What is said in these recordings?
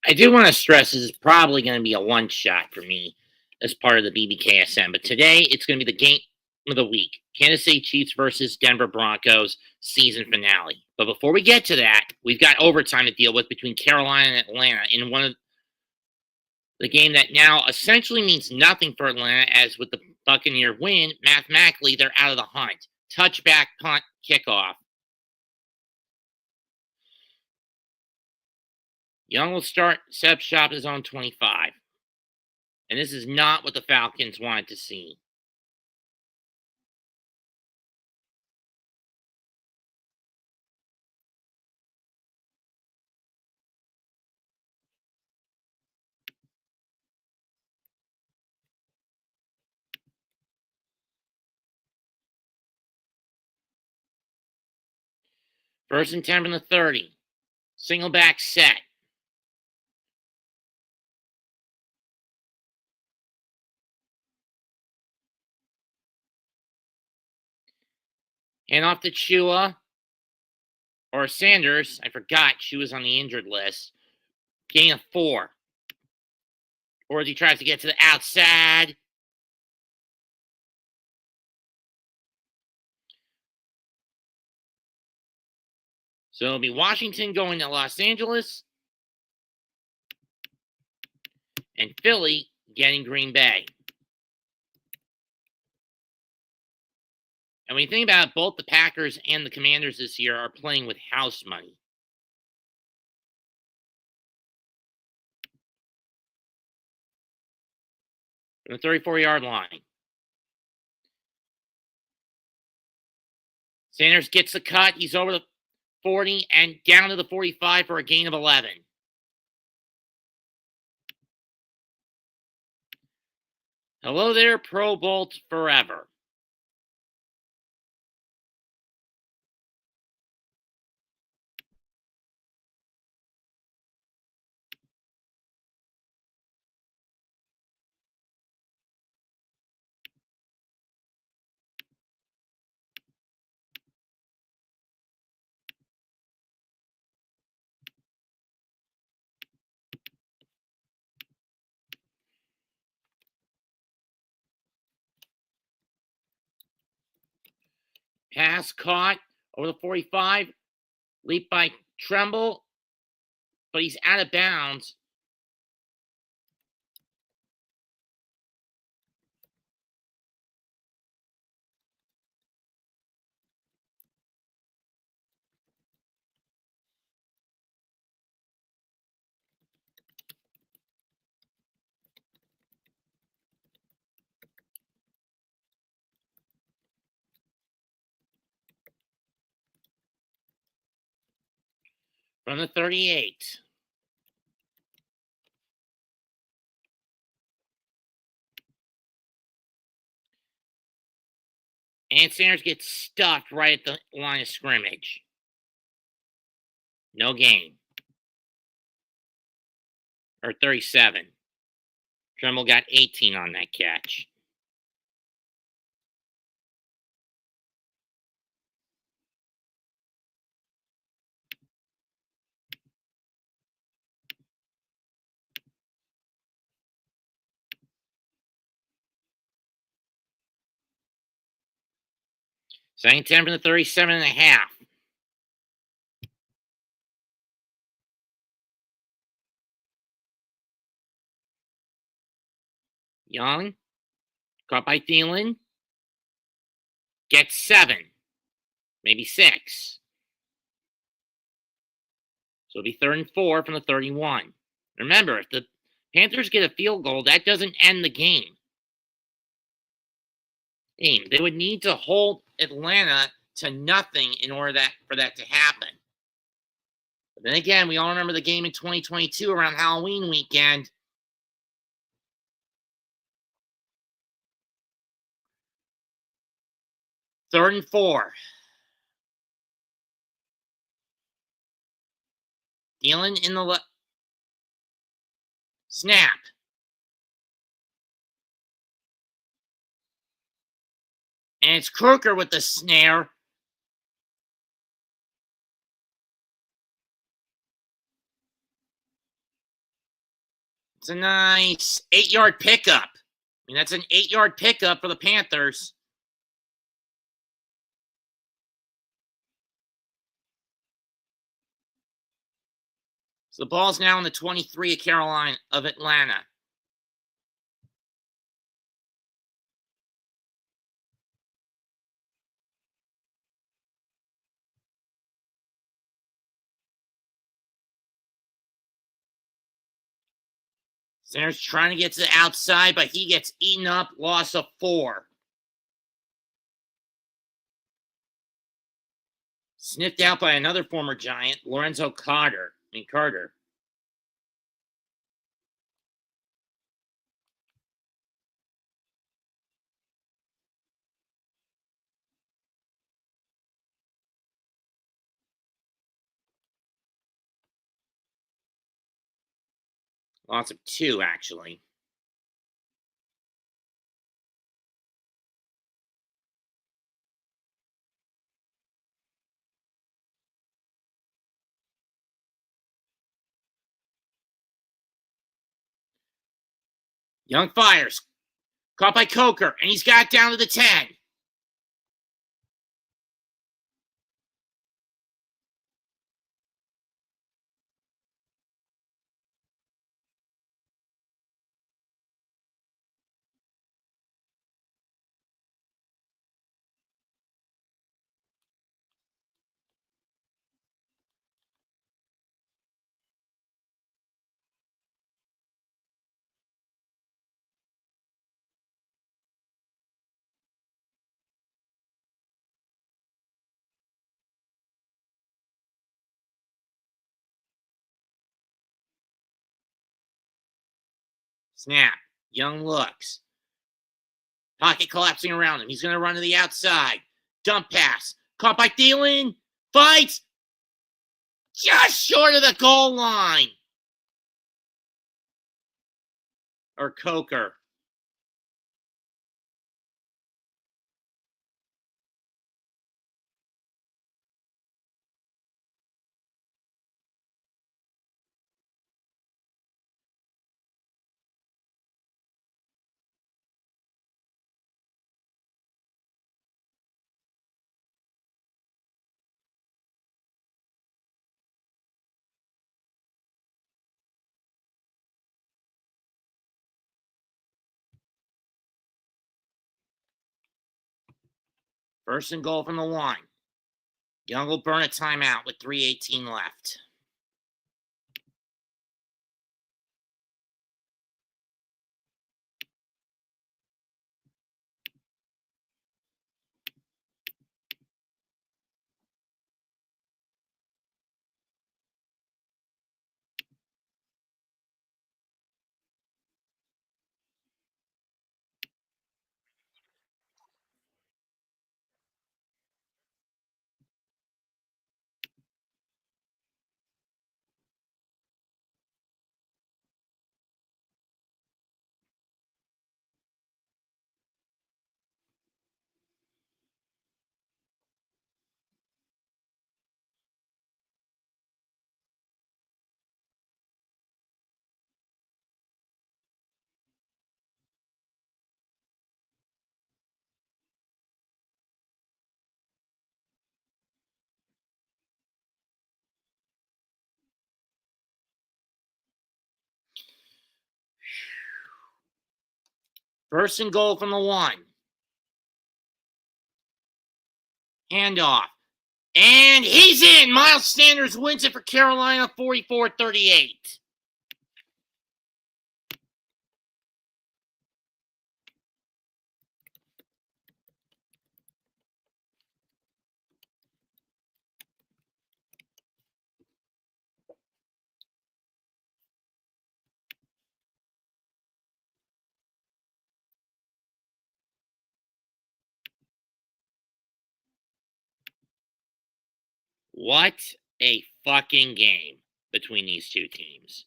I do want to stress this is probably going to be a one shot for me as part of the BBKSN, but today it's going to be the game of the week: Kansas City Chiefs versus Denver Broncos season finale. But before we get to that, we've got overtime to deal with between Carolina and Atlanta in one of the game that now essentially means nothing for Atlanta, as with the Buccaneer win, mathematically they're out of the hunt. Touchback, punt, kickoff. Young will set up shop at his own 25. And this is not what the Falcons wanted to see. First and 10 from the 30. Single back set. Hand off to Chua or Sanders. I forgot Chua's on the injured list. Gain of 4. Or as he tries to get to the outside. So it'll be Washington going to Los Angeles. And Philly getting Green Bay. And when you think about it, both the Packers and the Commanders this year are playing with house money. From the 34-yard line. Sanders gets the cut. He's over the 40 and down to the 45 for a gain of 11. Hello there, Pro Bowl forever. Pass caught over the 45. Leap by Tremble. But he's out of bounds. From the 38. And Sanders gets stuffed right at the line of scrimmage. No gain. Or 37. Tremble got 18 on that catch. Second 10 from the 37 and a half. Young, caught by Thielen, gets 7, maybe 6. So it'll be 3rd and 4 from the 31. Remember, if the Panthers get a field goal, that doesn't end the game. They would need to hold Atlanta to nothing in order for that to happen. But then again, we all remember the game in 2022 around Halloween weekend. Third and 4. Thielen in the snap. And it's Crooker with the snare. It's a nice 8-yard pickup. I mean, that's an 8-yard pickup for the Panthers. So the ball's now on the 23 of Atlanta. Sanders trying to get to the outside, but he gets eaten up. Loss of 4. Sniffed out by another former Giant, Lorenzo Carter. Lots of 2, actually. Young fires. Caught by Coker, and he's got it down to the 10. Snap. Young looks. Pocket collapsing around him. He's going to run to the outside. Dump pass. Caught by Thielen. Fights. Just short of the goal line. Or Coker. First and goal from the 1. Young will burn a timeout with 3:18 left. First and goal from the 1. Handoff. And he's in. Miles Sanders wins it for Carolina, 44-38. What a fucking game between these two teams.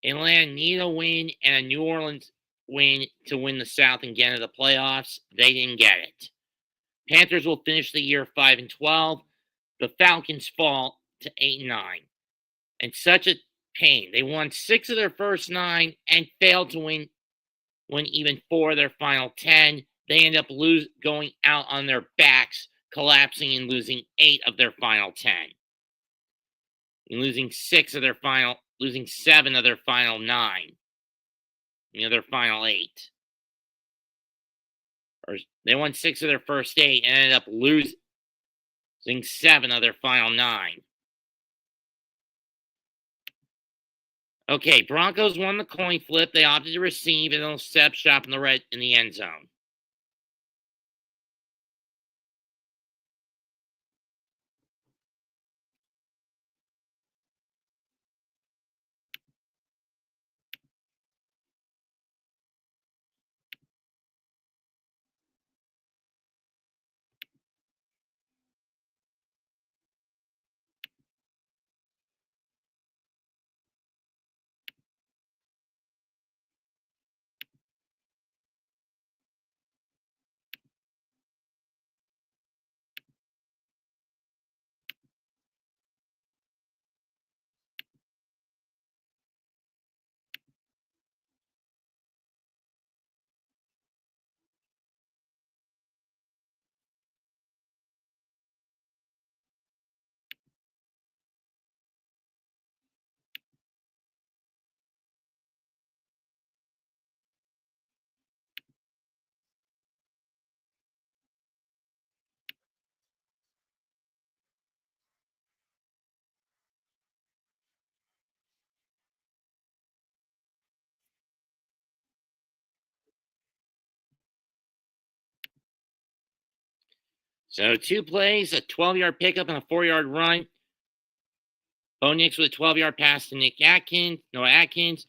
Atlanta need a win and a New Orleans win to win the South and get into the playoffs. They didn't get it. Panthers will finish the year 5-12. The Falcons fall to 8-9. and such a pain. They won 6 of their first 9 and failed to win even 4 of their final 10. They end up going out on their backs, collapsing and losing 8 of their final 10. And losing 7 of their final 9. Their final 8. Or they won 6 of their first 8 and ended up losing 7 of their final 9. Okay, Broncos won the coin flip. They opted to receive, and they'll step shop in the end zone. So 2 plays, a 12-yard pickup and a 4-yard run. Bo Nix with a 12-yard pass to Noah Atkins.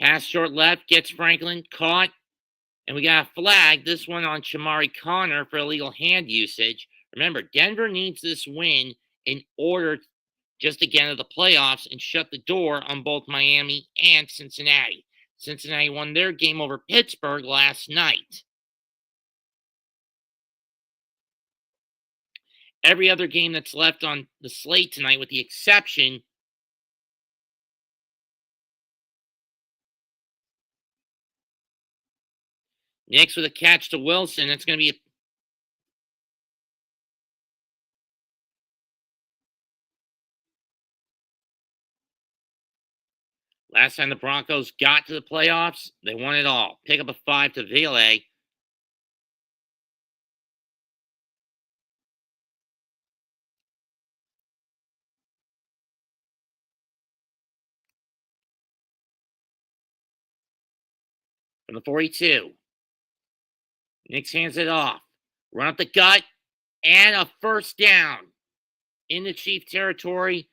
Pass short left, gets Franklin, caught. And we got a flag, this one on Shamari Connor for illegal hand usage. Remember, Denver needs this win in order just to get into the playoffs and shut the door on both Miami and Cincinnati. Cincinnati won their game over Pittsburgh last night. Every other game that's left on the slate tonight, with the exception Nix with a catch to Wilson. It's going to be last time the Broncos got to the playoffs, they won it all. Pick up a 5 to Ville. From the 42. Nix hands it off. Run up the gut, and a first down in the Chief territory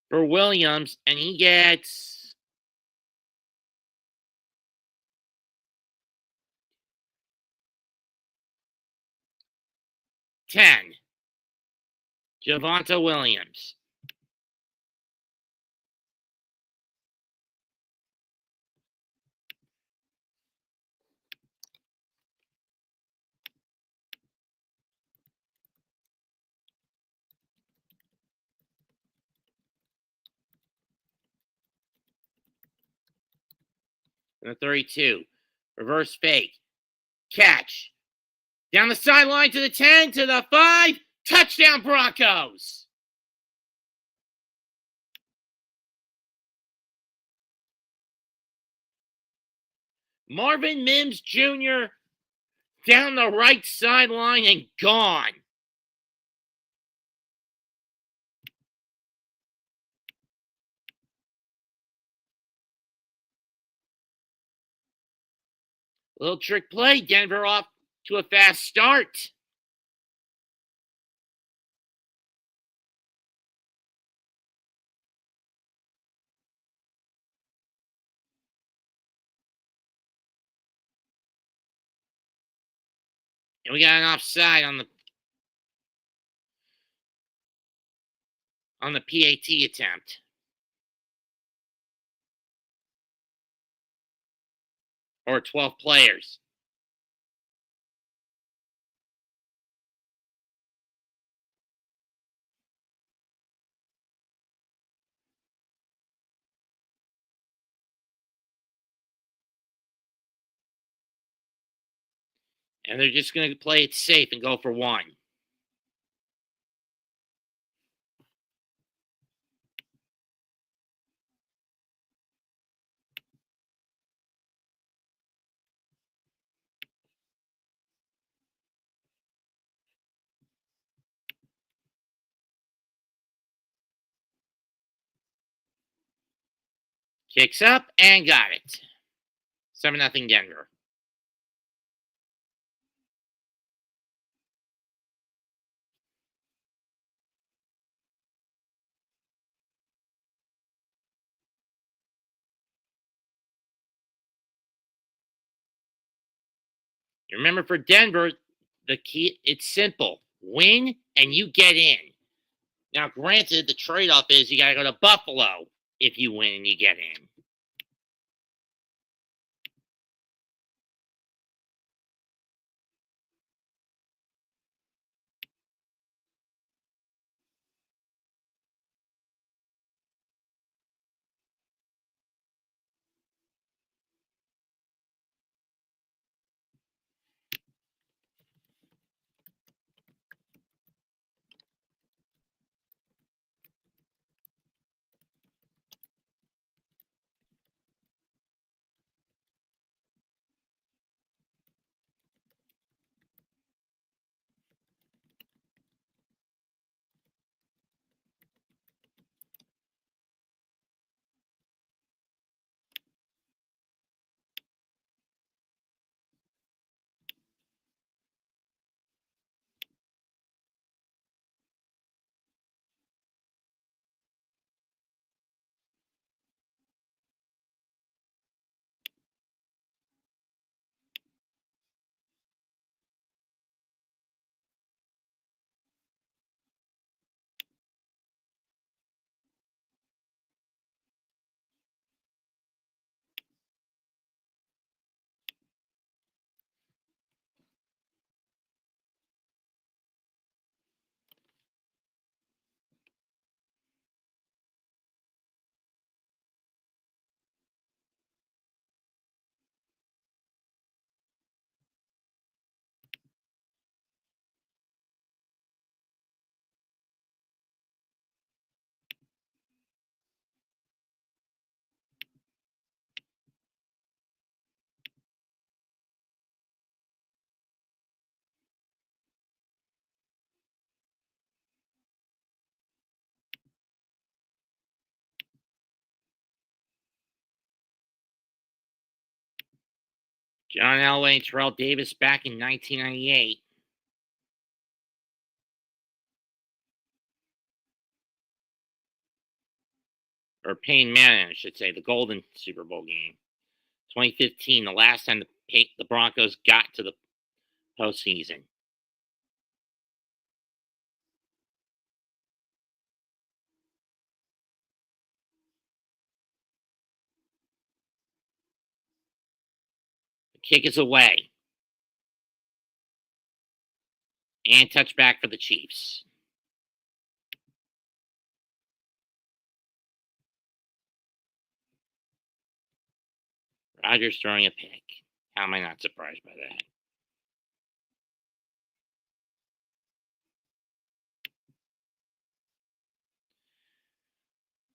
for Williams, and he gets 10. Javonte Williams. And the 32. Reverse fake. Catch. Down the sideline to the 10, to the 5. Touchdown Broncos. Marvin Mims Jr. down the right sideline and gone. Little trick play. Denver off to a fast start. And we got an offside on the PAT attempt. Or 12 players. And they're just going to play it safe and go for one. Kicks up and got it. 7-0 Denver. Remember, for Denver, the key, it's simple. Win and you get in. Now, granted, the trade-off is you got to go to Buffalo if you win and you get in. John Elway and Terrell Davis back in 1998. Or Payne Manning, I should say, the Golden Super Bowl game. 2015, the last time the Broncos got to the postseason. The kick is away. And touchback for the Chiefs. Rodgers throwing a pick. How am I not surprised by that?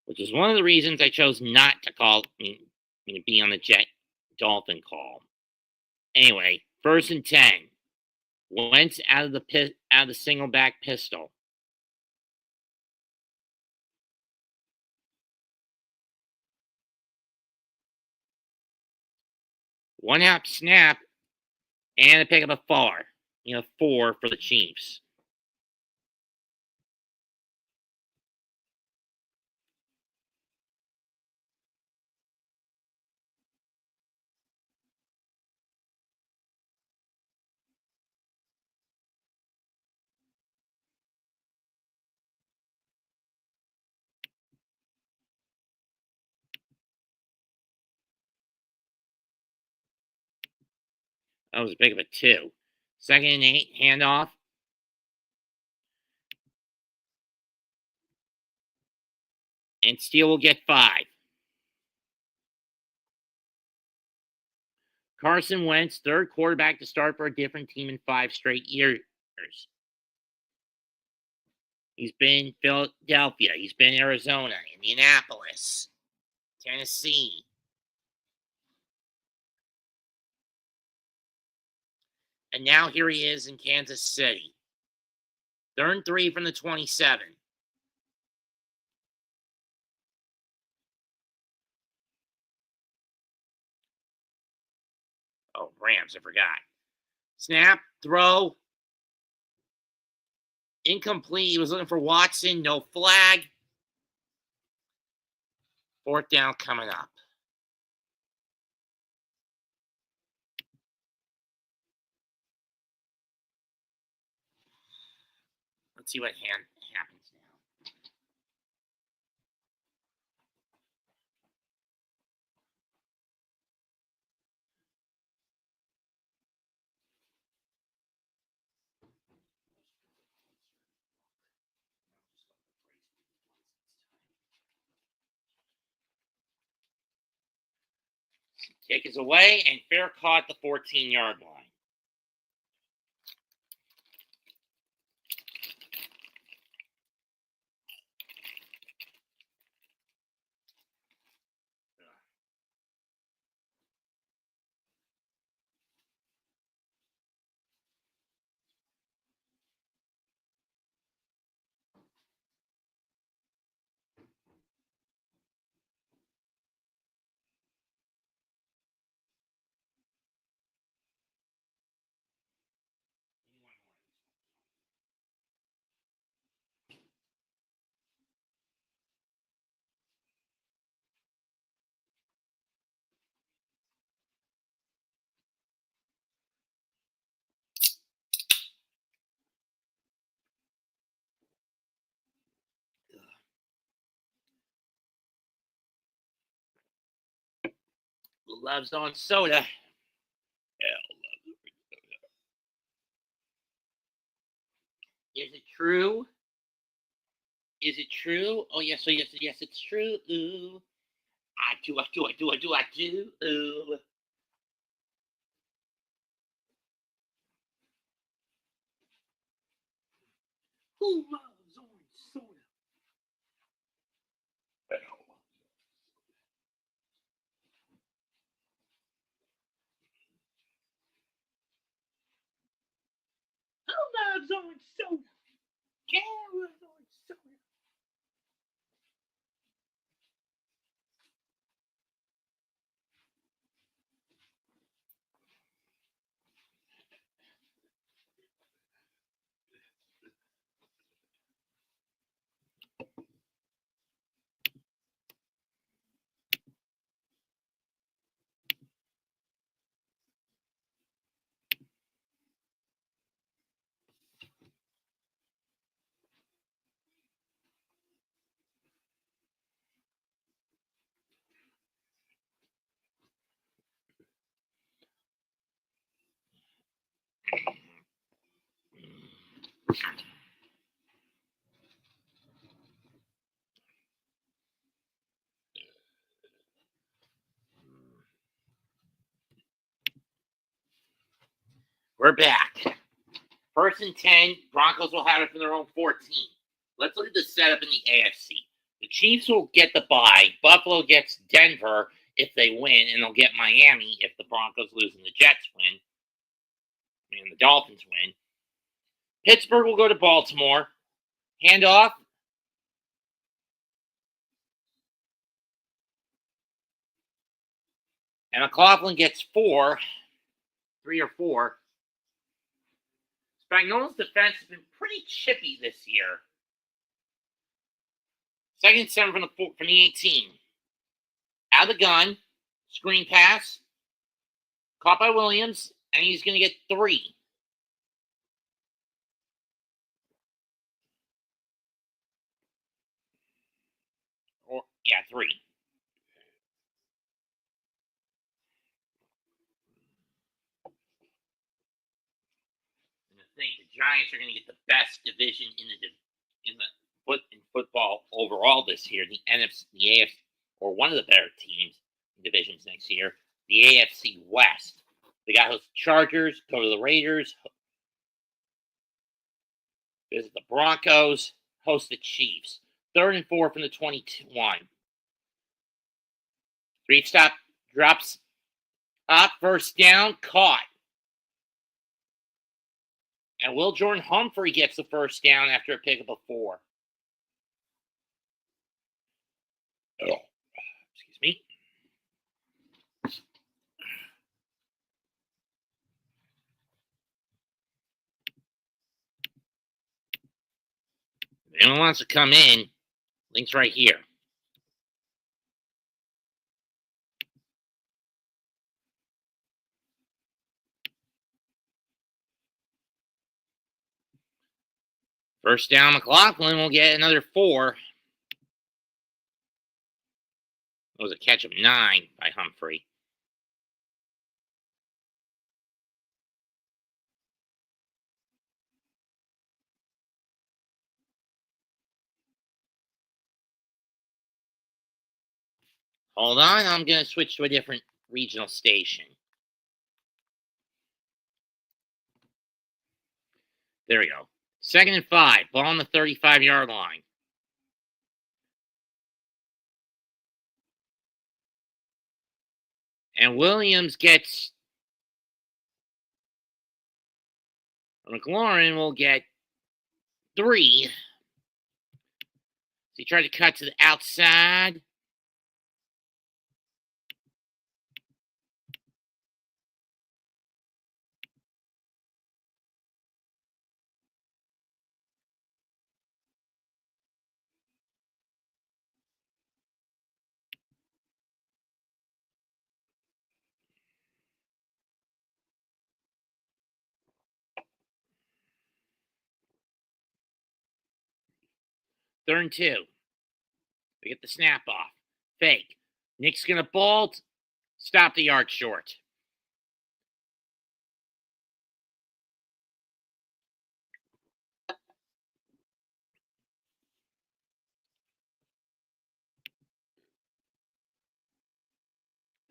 Which is one of the reasons I chose not to be on the Jet Dolphin call. Anyway, 1st and 10. Wentz out of the single back pistol. One hop snap and a pick up a 4. 4 for the Chiefs. That was a big of a 2. 2nd and 8, handoff. And Steele will get 5. Carson Wentz, third quarterback to start for a different team in 5 straight years. He's been Philadelphia. He's been Arizona, Indianapolis, Tennessee. And now here he is in Kansas City. 3rd and 3 from the 27. Oh, Rams, I forgot. Snap, throw. Incomplete. He was looking for Watson. No flag. 4th down coming up. Let's see what happens now. Kick is away, and fair caught the 14-yard line. Loves on soda. Is it true? Is it true? Oh, yes, it's true. Ooh. I do. Ooh. Who loves orange soda? Who loves orange soda? Karen loves orange soda. We're back. 1st and 10. Broncos will have it from their own 14. Let's look at the setup in the AFC. The Chiefs will get the bye. Buffalo gets Denver if they win, and they'll get Miami if the Broncos lose and the Jets win. And the Dolphins win. Pittsburgh will go to Baltimore. Handoff. And McLaughlin gets 3 or 4. Spagnola's defense has been pretty chippy this year. 2nd and 7 from the 18. Out of the gun. Screen pass. Caught by Williams. And he's going to get 3. Or, yeah, 3. And the Giants are going to get the best division in football overall this year. The NFC, the AFC, or one of the better teams in divisions next year. The AFC West. They got host the Chargers, go to the Raiders, visit the Broncos, host the Chiefs. 3rd and 4 from the 21. Three-stop drops up, first down, caught. And Will Jordan Humphrey gets the first down after a pickup of 4. Excuse me. If anyone wants to come in, link's right here. First down, McLaughlin will get another 4. It was a catch of 9 by Humphrey. Hold on, I'm going to switch to a different regional station. There we go. 2nd and 5, ball on the 35-yard line. And Williams gets, McLaurin will get 3. So he tried to cut to the outside. Third and 2. They get the snap off. Fake. Nick's going to bolt. Stop the yard short.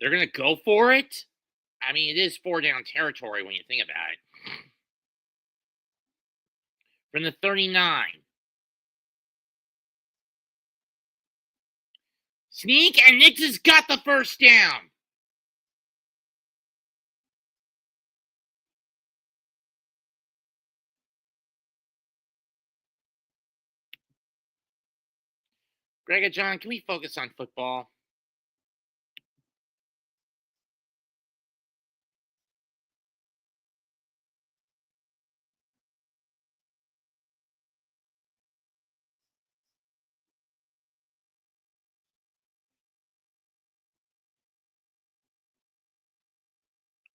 They're going to go for it? I mean, it is 4-down territory when you think about it. From the 39. Sneak, and Nix has got the first down. Greg and John, can we focus on football?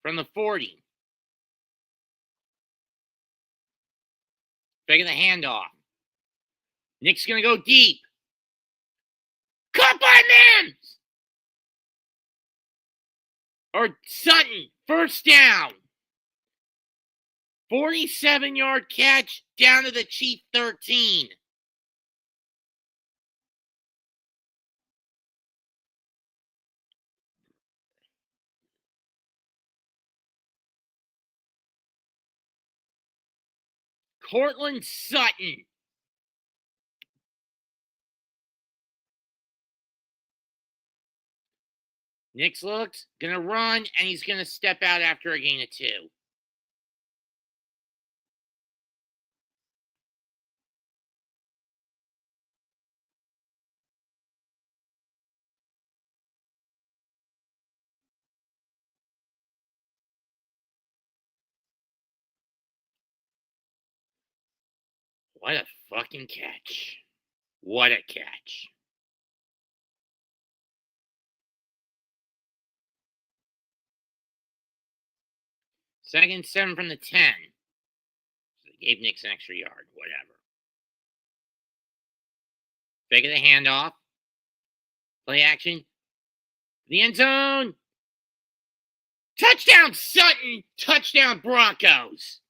From the 40. Faking the handoff. Nick's going to go deep. Caught by Mims! Or Sutton. First down. 47-yard catch down to the Chief 13. Cortland Sutton. Nick's looks, gonna run, and he's gonna step out after a gain of 2. What a fucking catch. What a catch. Second and 7 from the 10. So they gave Nick an extra yard, whatever. Fake of the handoff. Play action. The end zone. Touchdown Sutton. Touchdown Broncos.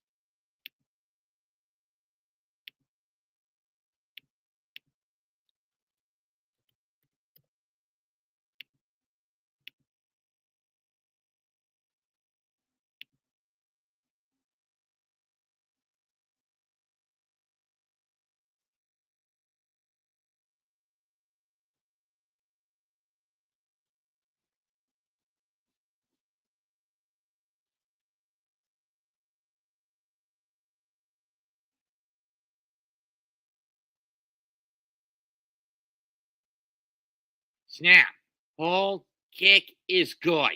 Snap. Hold. Kick is good.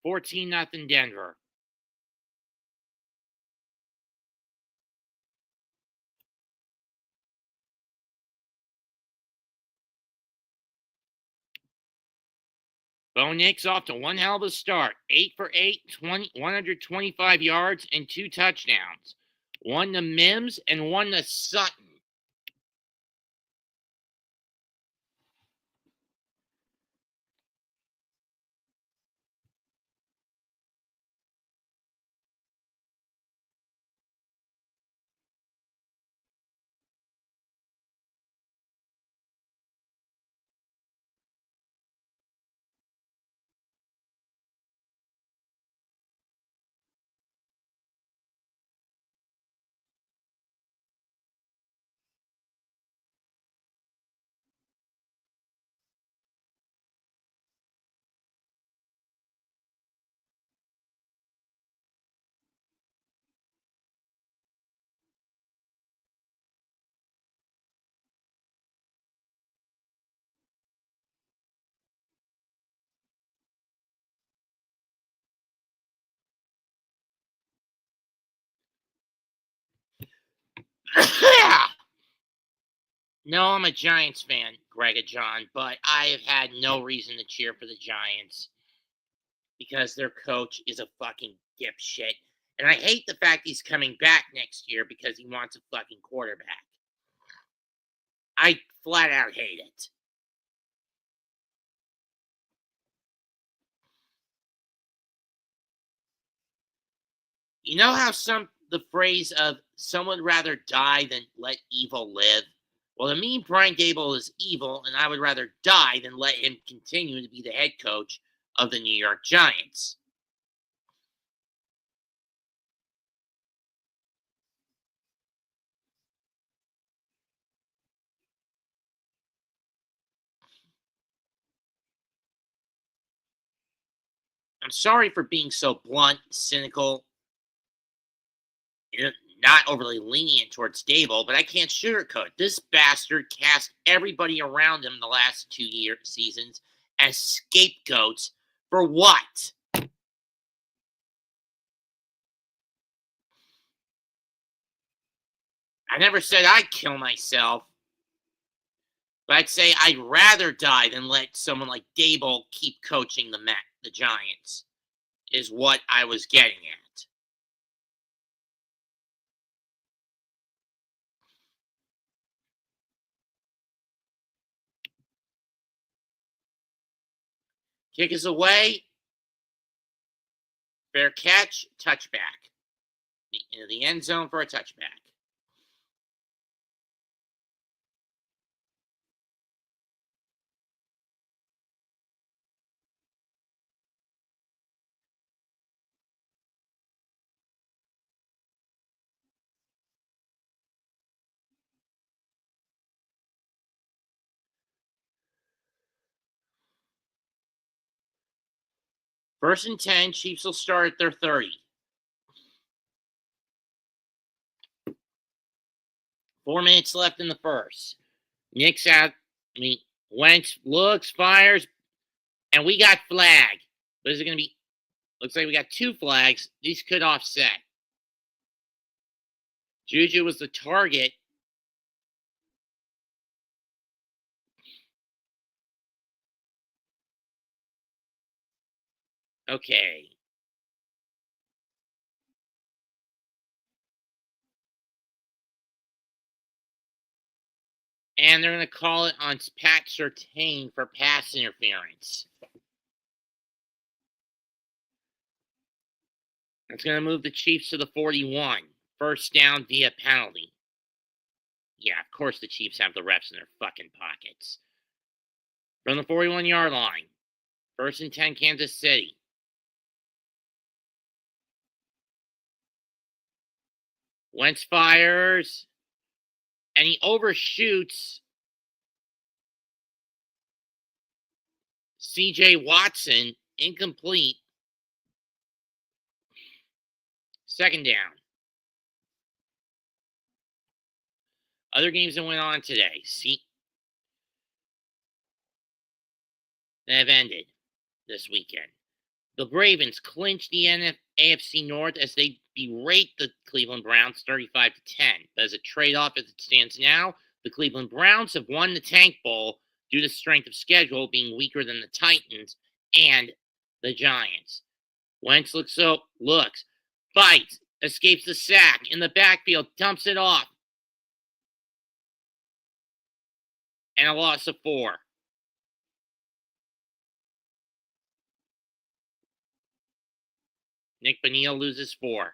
14-0 Denver. Bo Nix off to one hell of a start. 8 for 8, 125 yards, and 2 touchdowns. One to Mims and one to Sutton. No, I'm a Giants fan, Greg and John, but I have had no reason to cheer for the Giants because their coach is a fucking dipshit. And I hate the fact he's coming back next year because he wants a fucking quarterback. I flat out hate it. You know how the phrase of someone would rather die than let evil live? Well, to me, Brian Dable is evil, and I would rather die than let him continue to be the head coach of the New York Giants. I'm sorry for being so blunt, cynical, not overly lenient towards Dable, but I can't sugarcoat it. This bastard cast everybody around him the last 2 seasons as scapegoats for what? I never said I'd kill myself, but I'd say I'd rather die than let someone like Dable keep coaching the Giants, is what I was getting at. Kick is away, fair catch, touchback. Into the end zone for a touchback. First and 10, Chiefs will start at their 30. 4 minutes left in the first. Nick's out. Wentz looks, fires, and we got flag. What is it going to be? Looks like we got 2 flags. These could offset. Juju was the target. Okay. And they're going to call it on Pat Surtain for pass interference. It's going to move the Chiefs to the 41. First down via penalty. Yeah, of course the Chiefs have the refs in their fucking pockets. From the 41-yard line. First and 10, Kansas City. Wentz fires. And he overshoots C.J. Watson. Incomplete. Second down. Other games that went on today. that have ended this weekend. The Ravens clinched the AFC North as they berate the Cleveland Browns 35 to 10. But as a trade-off as it stands now, the Cleveland Browns have won the Tank Bowl due to strength of schedule being weaker than the Titans and the Giants. Wentz looks, bites, escapes the sack in the backfield, dumps it off, and a loss of 4. Nick Bonilla loses 4.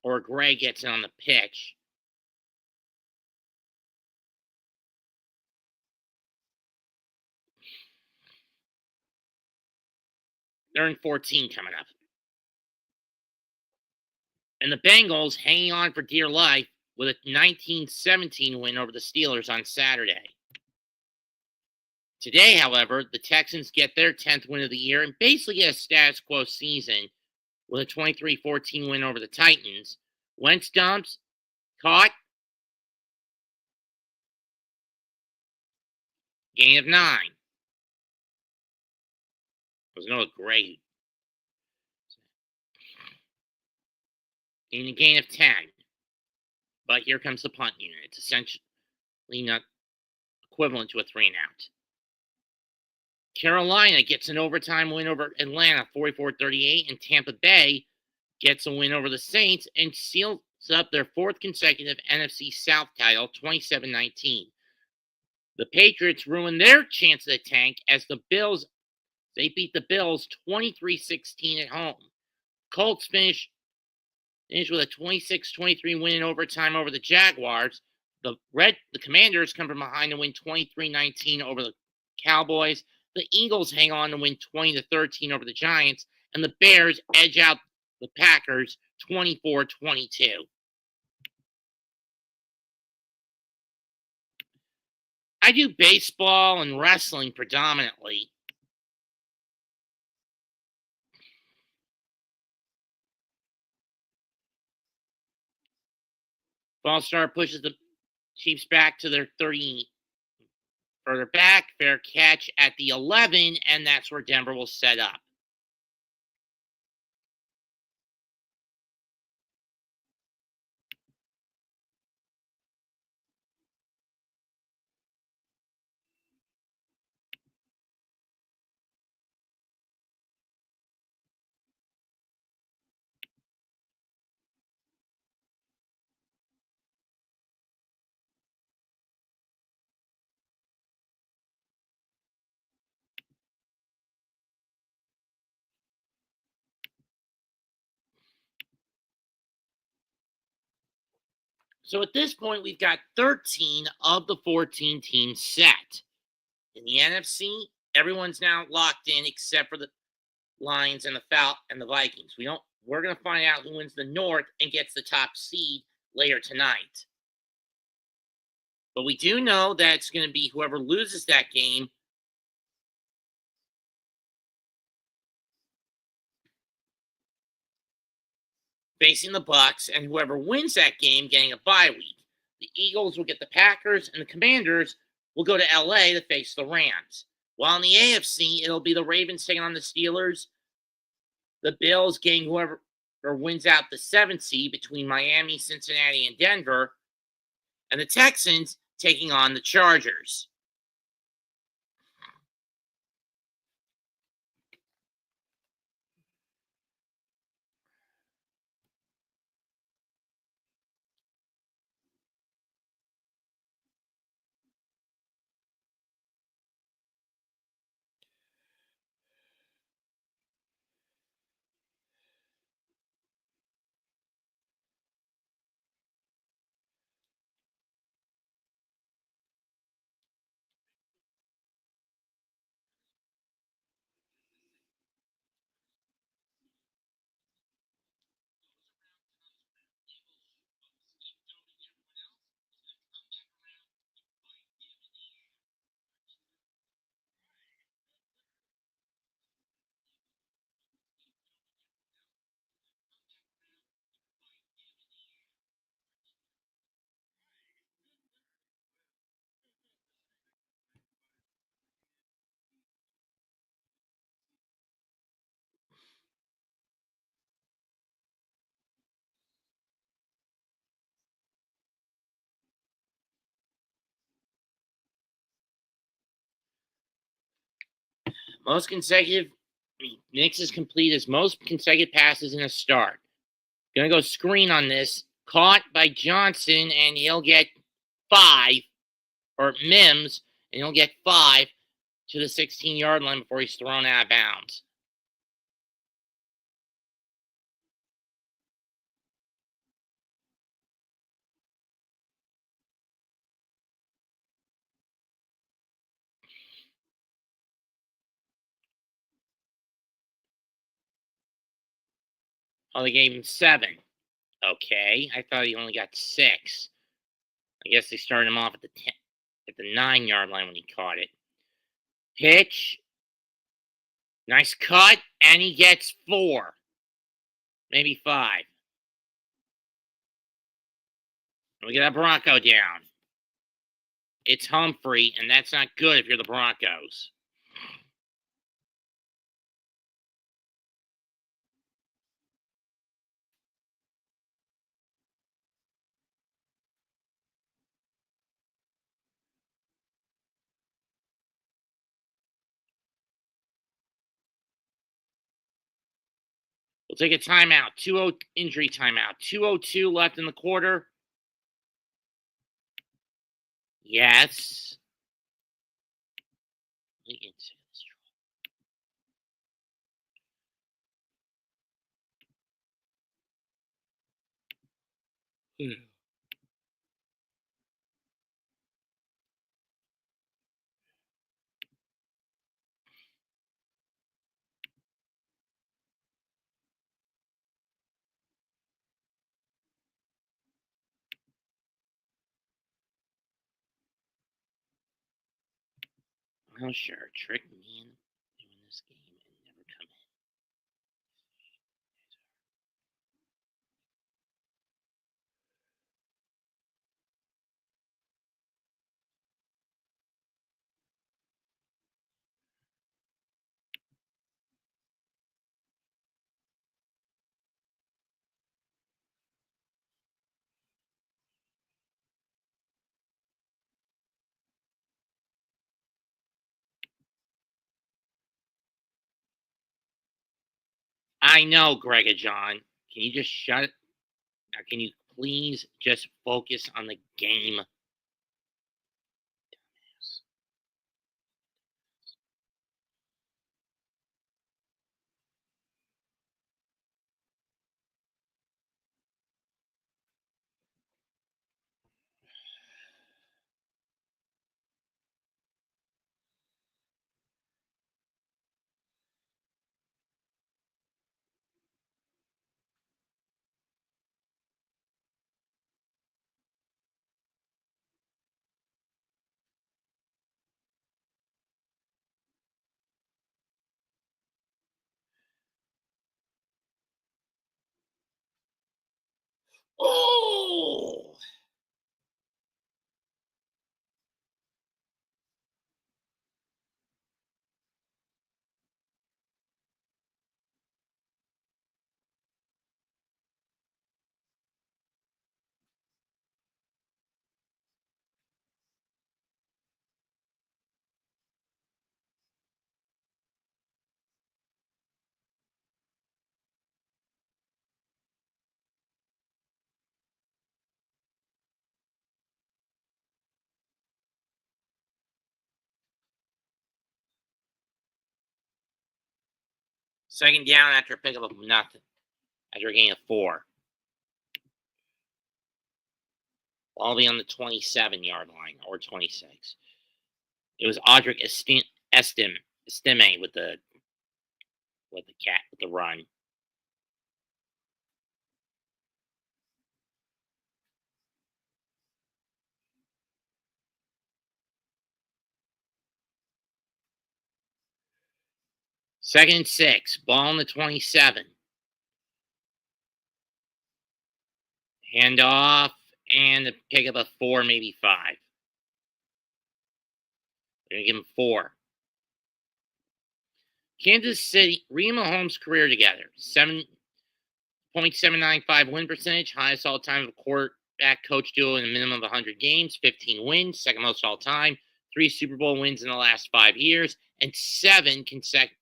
Or Gray gets it on the pitch. They're in 14 coming up. And the Bengals hanging on for dear life with a 19-17 win over the Steelers on Saturday. Today, however, the Texans get their 10th win of the year and basically get a status quo season with a 23-14 win over the Titans. Wentz dumps, caught, gain of 9. Was no great. In a gain of 10. But here comes the punt unit. It's essentially not equivalent to a 3-and-out. Carolina gets an overtime win over Atlanta, 44-38, and Tampa Bay gets a win over the Saints and seals up their 4th consecutive NFC South title, 27-19. The Patriots ruin their chance at the tank as the Bills, they beat the Bills 23-16 at home. Colts finish with a 26-23 win in overtime over the Jaguars. The Commanders come from behind to win 23-19 over the Cowboys. The Eagles hang on to win 20-13 over the Giants, and the Bears edge out the Packers 24-22. I do baseball and wrestling predominantly. Ballstar pushes the Chiefs back to their 30 further back. Fair catch at the 11, and that's where Denver will set up. So at this point, we've got 13 of the 14 teams set. In the NFC, everyone's now locked in except for the Lions and the Vikings. We're going to find out who wins the North and gets the top seed later tonight. But we do know that it's going to be whoever loses that game facing the Bucks, and whoever wins that game getting a bye week. The Eagles will get the Packers, and the Commanders will go to LA to face the Rams. While in the AFC, it'll be the Ravens taking on the Steelers, the Bills getting whoever wins out the 7th seed between Miami, Cincinnati, and Denver, and the Texans taking on the Chargers. Most consecutive. Nix is complete his most consecutive passes in a start. Gonna go screen on this. Caught by Johnson, and he'll get 5. Or Mims, and he'll get 5 to the 16-yard line before he's thrown out of bounds. Oh, they gave him 7. Okay, I thought he only got 6. I guess they started him off at the 9-yard line when he caught it. Pitch. Nice cut, and he gets 4. Maybe 5. And we get a Bronco down. It's Humphrey, and that's not good if you're the Broncos. We'll take a timeout. 2-0 injury timeout. 2:02 left in the quarter. Yes. Oh, sure. Trick me into doing this game and never come in. I know, Greg and John. Can you just shut it? Now, can you please just focus on the game? Oh! Second down after a pickup of nothing. After a gain of 4. I'll be on the 27-yard line or 26. It was Audric Estime with the run. Second and 6. Ball on the 27. Hand off and the pickup of 4, maybe 5. They're gonna give him 4. Kansas City, Rhea Mahomes' career together. 7.795 win percentage, highest all time of a quarterback coach duo in a minimum of 100 games. 15 wins, second most all time. 3 Super Bowl wins in the last 5 years, and 7 consecutive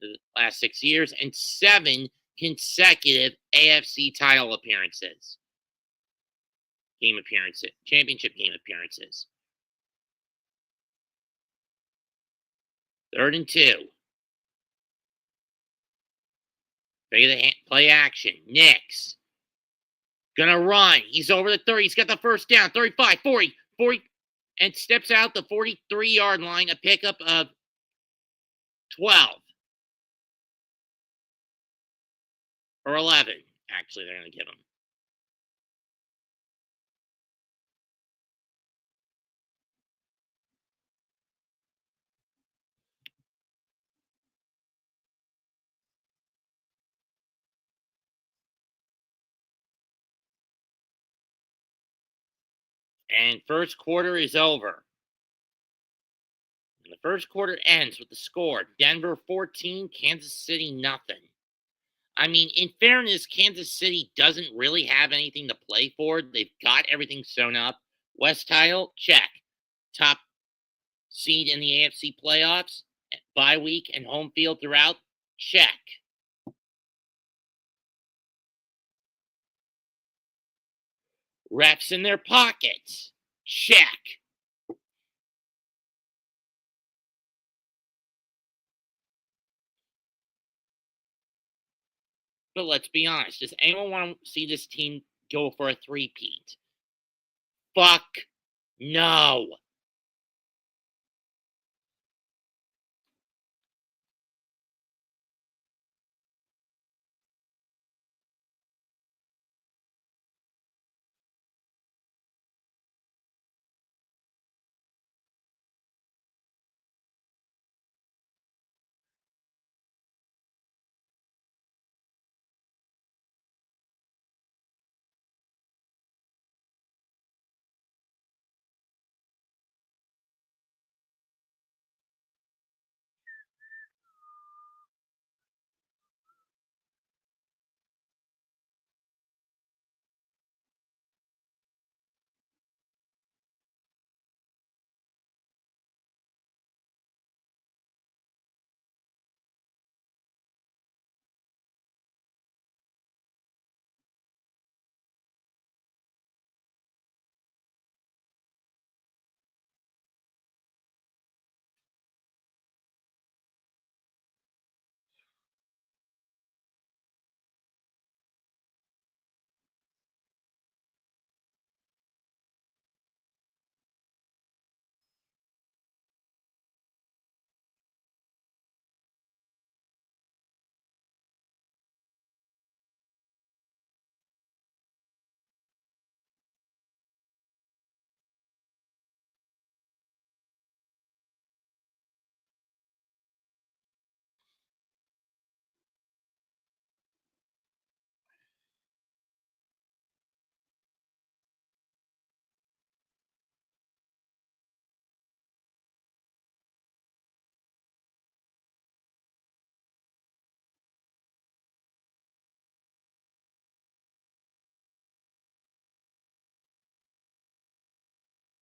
the last 6 years, and 7 consecutive AFC title appearances, championship game appearances. 3rd and 2. Play action. Nix. Gonna run. He's over the 30. He's got the first down. 35, 40, 40, and steps out the 43-yard line. A pickup of 12. Or 11. Actually, they're going to give him. And first quarter is over. And the first quarter ends with the score: Denver 14, Kansas City nothing. I mean, in fairness, Kansas City doesn't really have anything to play for. They've got everything sewn up. West title, check. Top seed in the AFC playoffs, bye week and home field throughout, check. Refs in their pockets, check. But let's be honest, does anyone want to see this team go for a three-peat? Fuck no.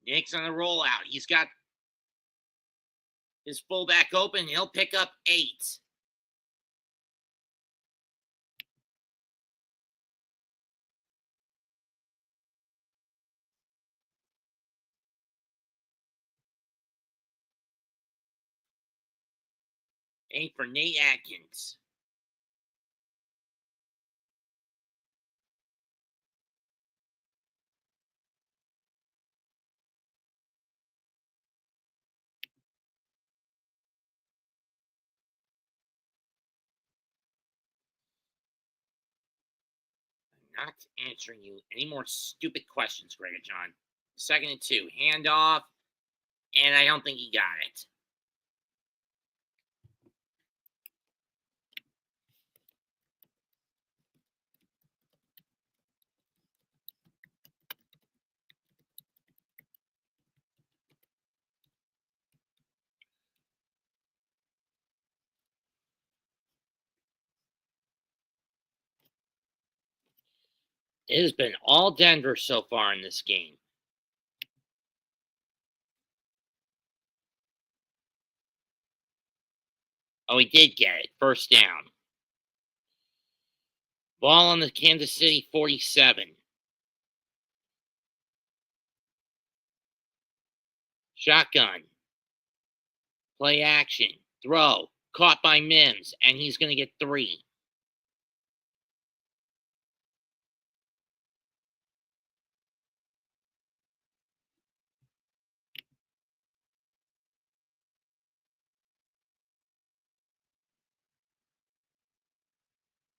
Nick's on the rollout. He's got his fullback open. He'll pick up 8. Eight for Nate Atkins. I'm not answering you any more stupid questions, Greg John. 2nd and 2. Handoff. And I don't think he got it. It has been all Denver so far in this game. Oh, he did get it. First down. Ball on the Kansas City 47. Shotgun. Play action. Throw. Caught by Mims, and he's going to get 3.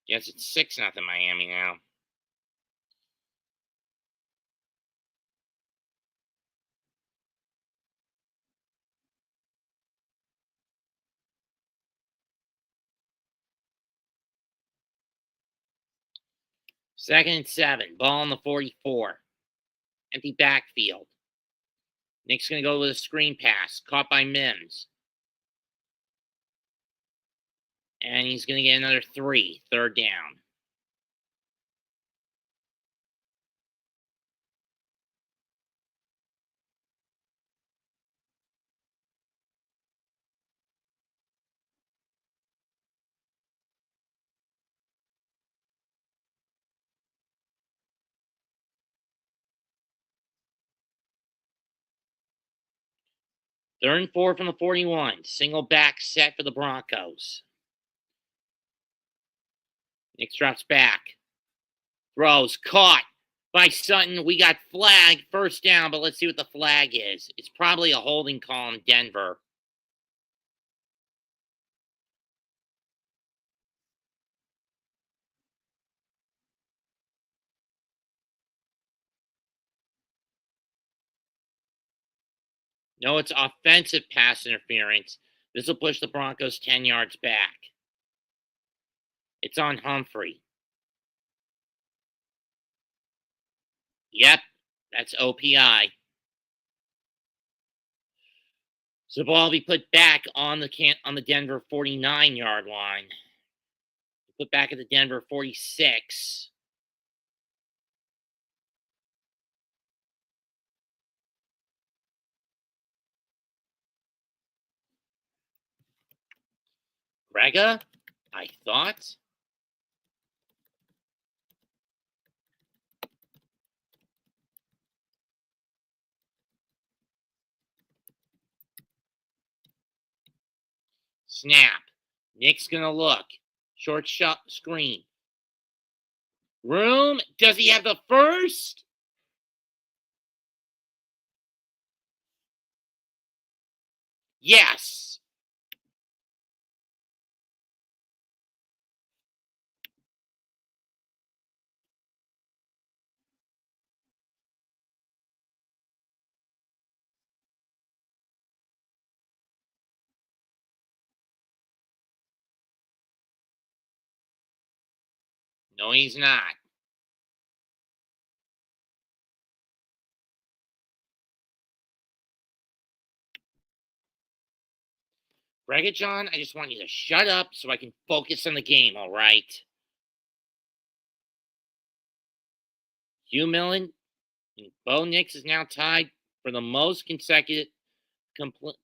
Guess it's 6-0 Miami now. Second and 7. Ball on the 44. Empty backfield. Nick's going to go with a screen pass. Caught by Mims. And he's going to get another 3. Third down. Third and 4 from the 41. Single back set for the Broncos. Nick drops back. Throws. Caught by Sutton. We got flag. First down, but let's see what the flag is. It's probably a holding call in Denver. No, it's offensive pass interference. This will push the Broncos 10 yards back. It's on Humphrey. Yep, that's OPI. So the ball will be put back on the Denver 49-yard line. Put back at the Denver 46. Grega, I thought. Snap. Nick's going to look. Short shot screen. Room. Does he have the first? Yes. No, he's not. Grega John, I just want you to shut up so I can focus on the game, all right? Hugh Millen and Bo Nix is now tied for the most consecutive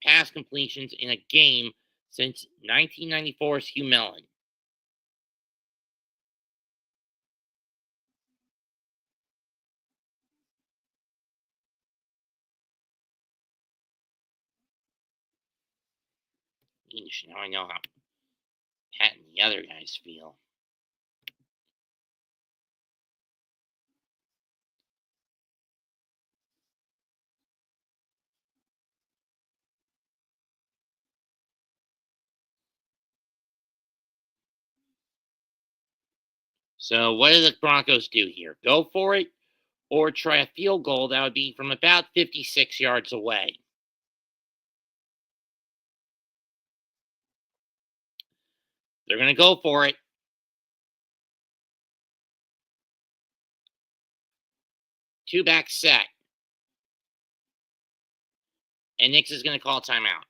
pass completions in a game since 1994's Hugh Millen. Eesh, now I know how Pat and the other guys feel. So what do the Broncos do here? Go for it or try a field goal that would be from about 56 yards away? They're going to go for it. Two back set. And Nix is going to call timeout.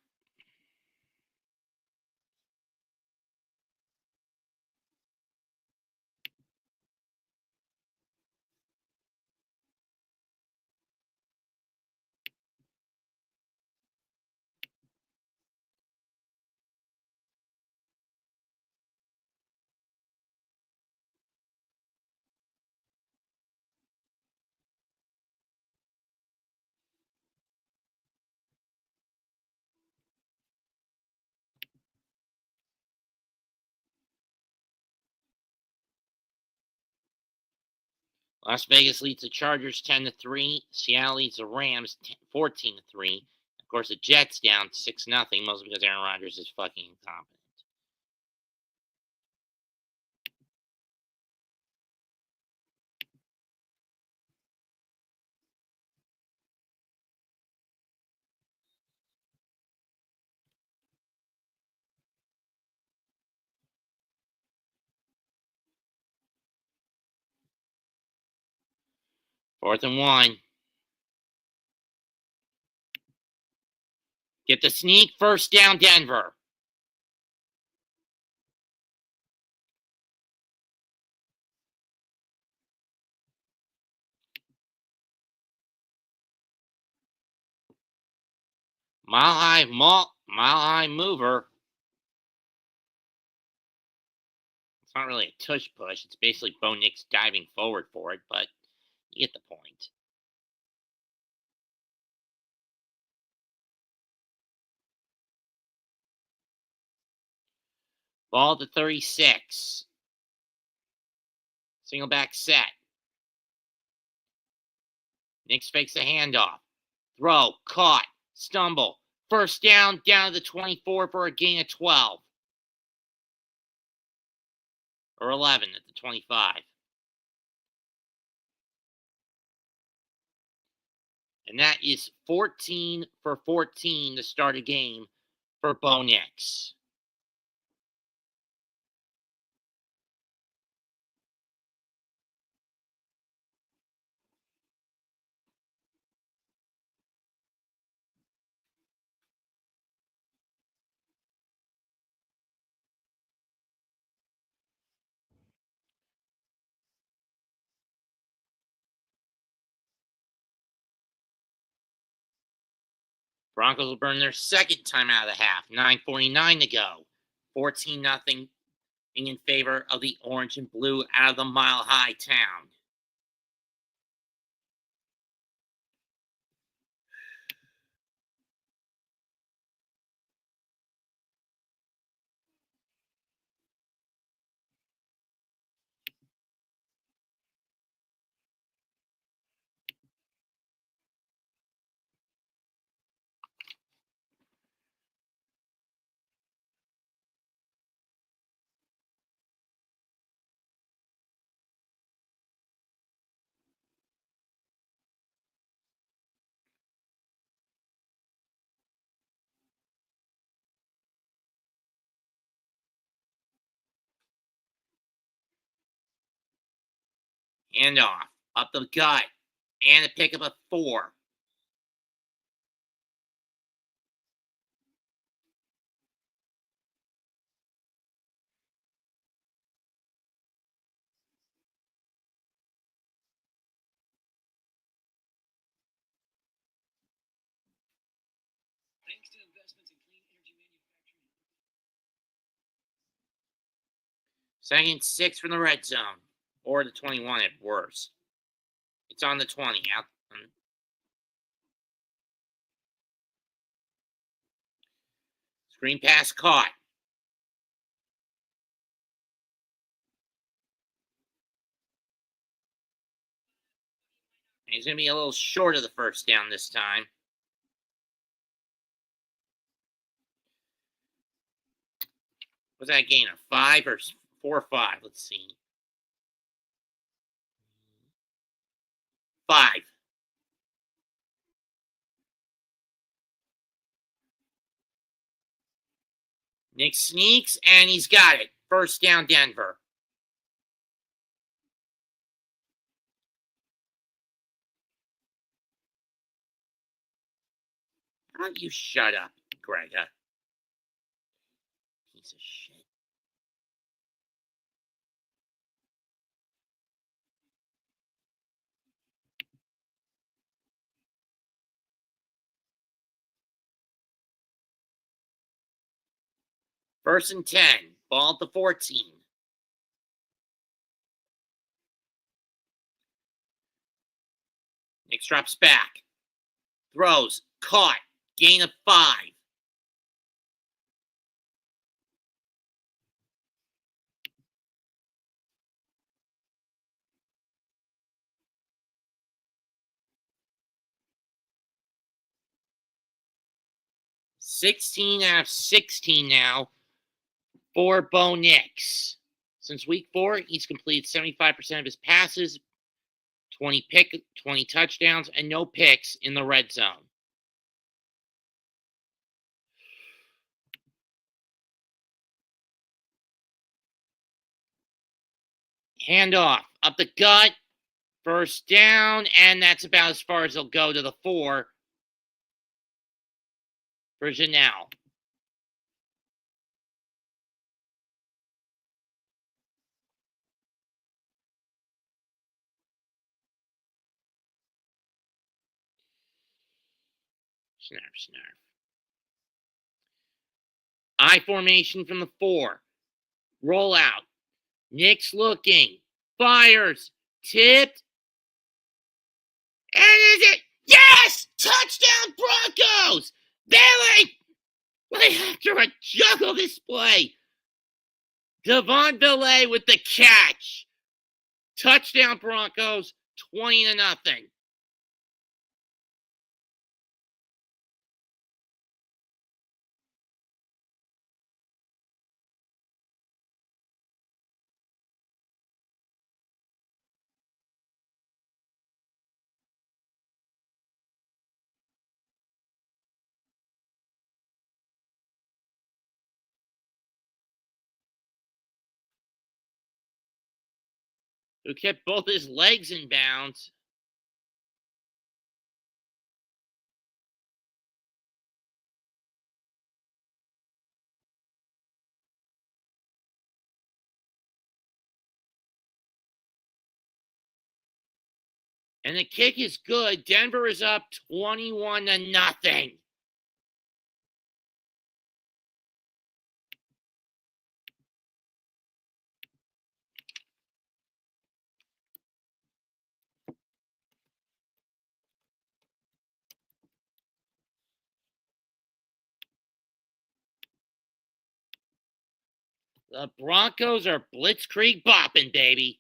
Las Vegas leads the Chargers 10-3. Seattle leads the Rams 14-3. Of course, the Jets down 6-0, mostly because Aaron Rodgers is fucking incompetent. Fourth and 1. Get the sneak. First down, Denver. Mile high mover. It's not really a tush push. It's basically Bo Nix diving forward for it, but you get the point. Ball to 36. Single back set. Nix fakes the handoff. Throw, caught, stumble. First down to the 24 for a gain of 12. Or 11 at the 25. And that is 14 for 14 to start a game for Bo Nix. Broncos will burn their second time out of the half. 9:49 to go. 14-0 in favor of the orange and blue out of the Mile High town. Handoff, up the gut, and a pick up a 4. Thanks to investments in clean energy manufacturing. Second 6 from the red zone. Or the 21 at worst. It's on the 20. Out. Screen pass caught. He's going to be a little short of the first down this time. Was that gain of 5 or 4 or 5? Let's see. 5. Nick sneaks, and he's got it. First down, Denver. How don't you shut up, Grega? Piece of shit. First and 10. Ball at the 14. Nick drops back. Throws. Caught. Gain of 5. 16 out of 16 now for Bo Nix. Since week 4, he's completed 75% of his passes, 20 touchdowns, and no picks in the red zone. Handoff up the gut, first down, and that's about as far as he'll go to the 4 for Janelle. Snarf. I formation from the 4. Roll out. Nick's looking. Fires. Tipped. And is it? Yes! Touchdown Broncos! They have to juggle this play. Devon Villay with the catch. Touchdown Broncos, 20-0. Who kept both his legs in bounds. And the kick is good. Denver is up 21-0. The Broncos are blitzkrieg bopping, baby.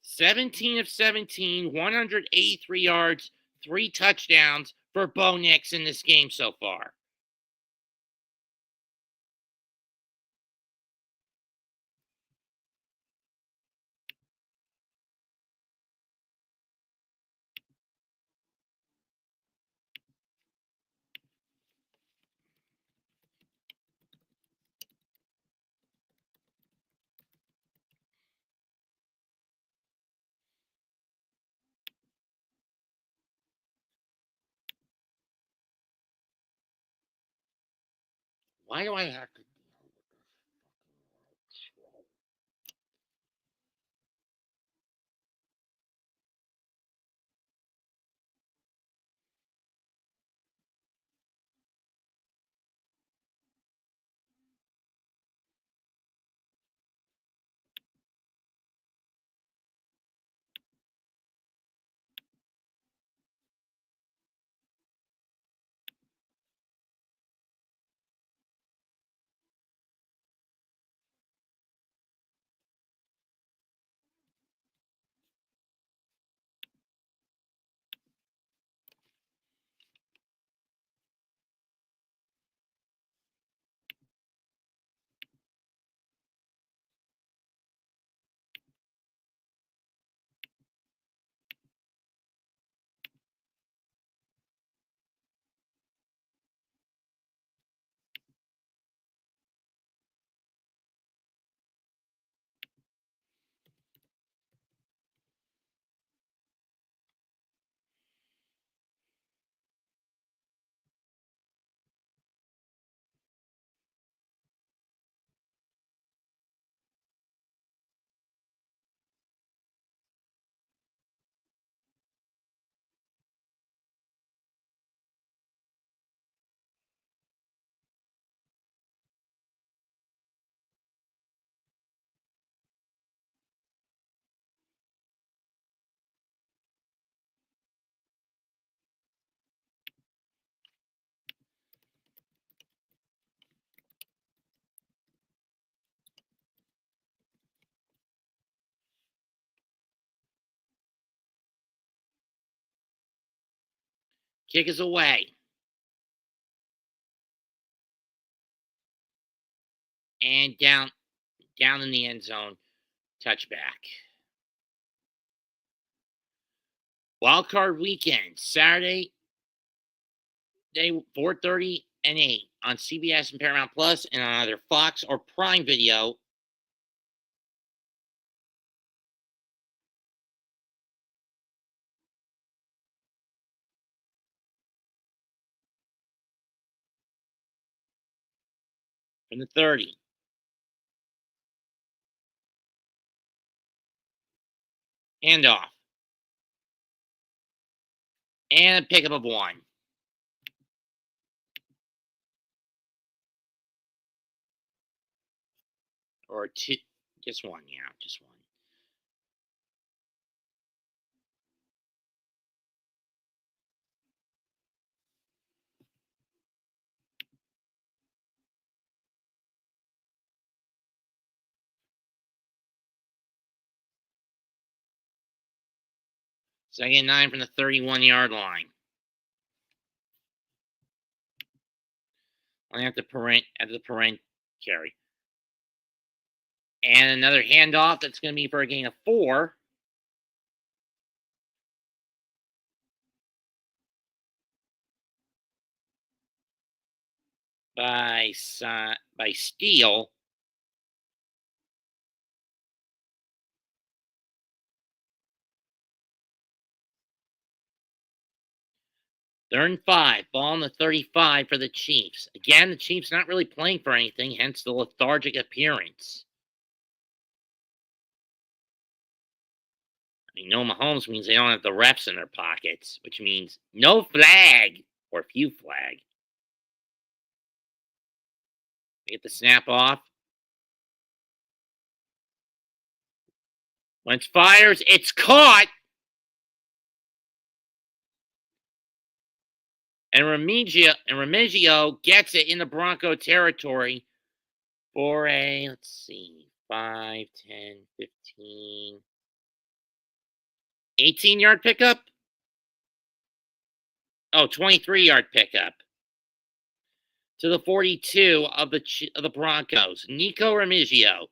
(17 of 17, 183 yards, 3 touchdowns for Bo Nix in this game so far. Why do I have to? Kick is away. And down in the end zone. Touchback. Wild card weekend, Saturday, day 4:30 and 8 on CBS and Paramount Plus, and on either Fox or Prime Video. From the 30. Handoff. And a pickup of 1. Or 2. Just 1, yeah, just 1. Second and 9 from the 31-yard line. Only at the parent carry. And another handoff that's going to be for a gain of 4. By Steele. Third and 5. Ball on the 35 for the Chiefs. Again, the Chiefs not really playing for anything, hence the lethargic appearance. I mean, no Mahomes means they don't have the refs in their pockets, which means no flag or few flag. They get the snap off. Wentz fires. It's caught. And Remigio gets it in the Bronco territory for a, let's see, 5, 10, 15, 18-yard pickup? Oh, 23-yard pickup. To the 42 of the Broncos. Nico Remigio.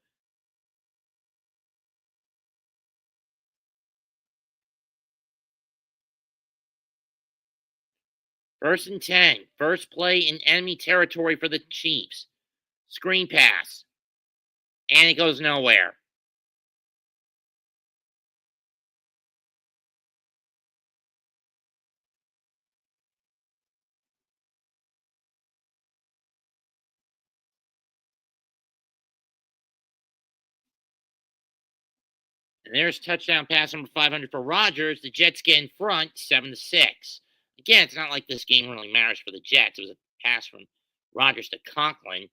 First and 10. First play in enemy territory for the Chiefs. Screen pass. And it goes nowhere. And there's touchdown pass number 500 for Rodgers. The Jets get in front, 7-6. Again, it's not like this game really matters for the Jets. It was a pass from Rodgers to Conklin.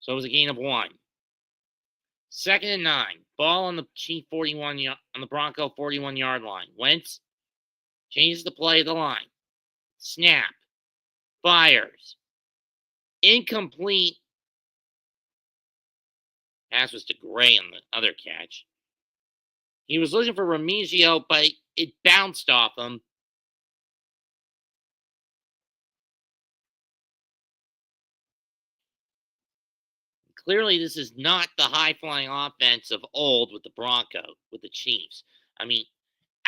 So it was a gain of 1. Second and 9. Ball on the Chief 41 on the Bronco 41-yard line. Wentz changes the play of the line. Snap. Fires. Incomplete. Pass was to Gray on the other catch. He was looking for Remigio, but it bounced off him. Clearly, this is not the high-flying offense of old with the Broncos, with the Chiefs. I mean,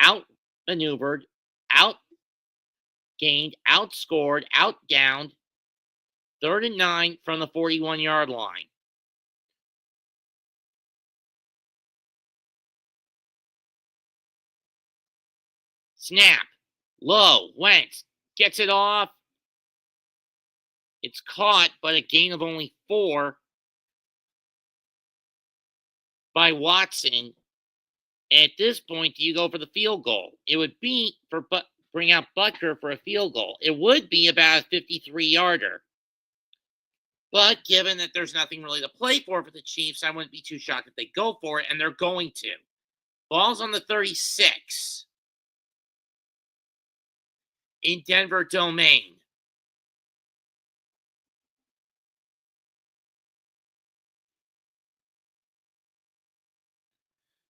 outmaneuvered, outgained, outscored, outdowned. Third and 9 from the 41-yard line. Snap. Low. Wentz gets it off. It's caught, but a gain of only 4 by Watson. At this point, do you go for the field goal? It would be for bring out Butker for a field goal. It would be about a 53-yarder. But given that there's nothing really to play for the Chiefs, I wouldn't be too shocked if they go for it, and they're going to. Ball's on the 36. In Denver domain.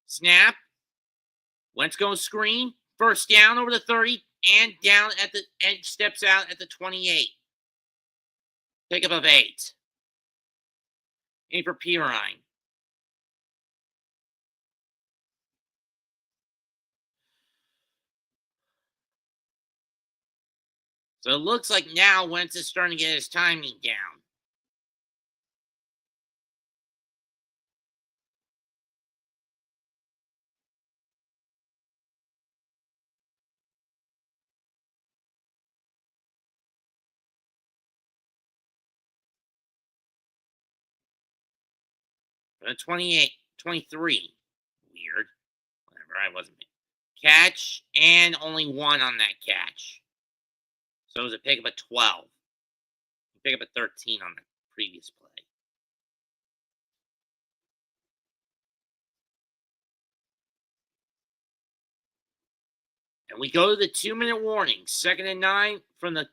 Snap. Wentz goes screen. First down over the 30 and down at the and steps out at the 28. Pickup of 8. Aim for Pirine. So it looks like now Wentz is starting to get his timing down. For the 28, 23. Weird. Whatever, I wasn't. Catch, and only 1 on that catch. So it was a pickup of 12. Pick up a 13 on the previous play. And we go to the 2-minute warning. 2nd and 9 from the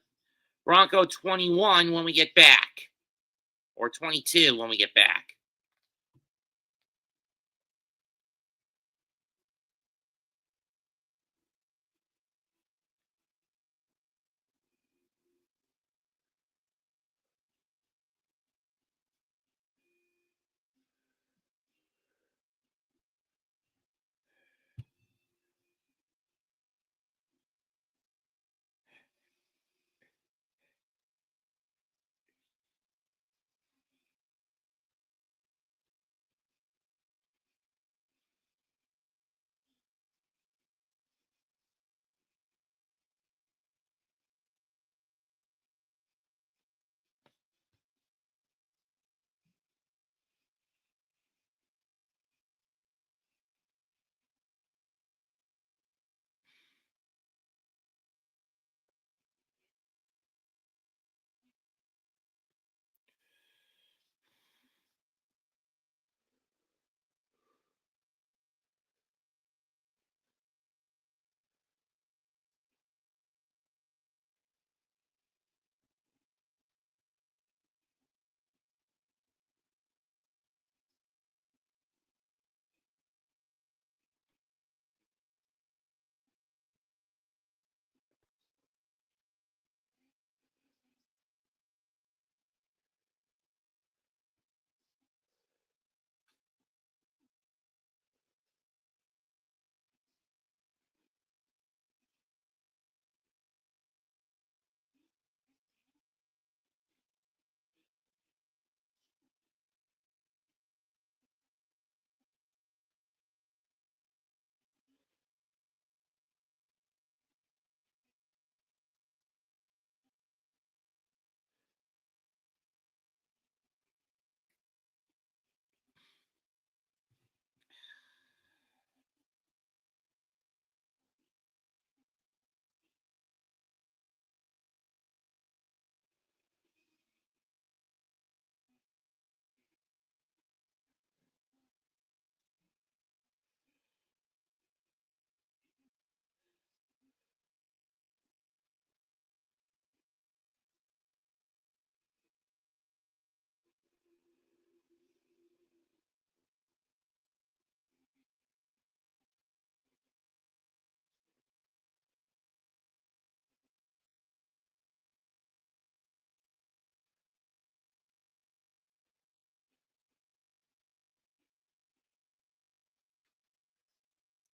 Bronco 21 when we get back. Or 22 when we get back.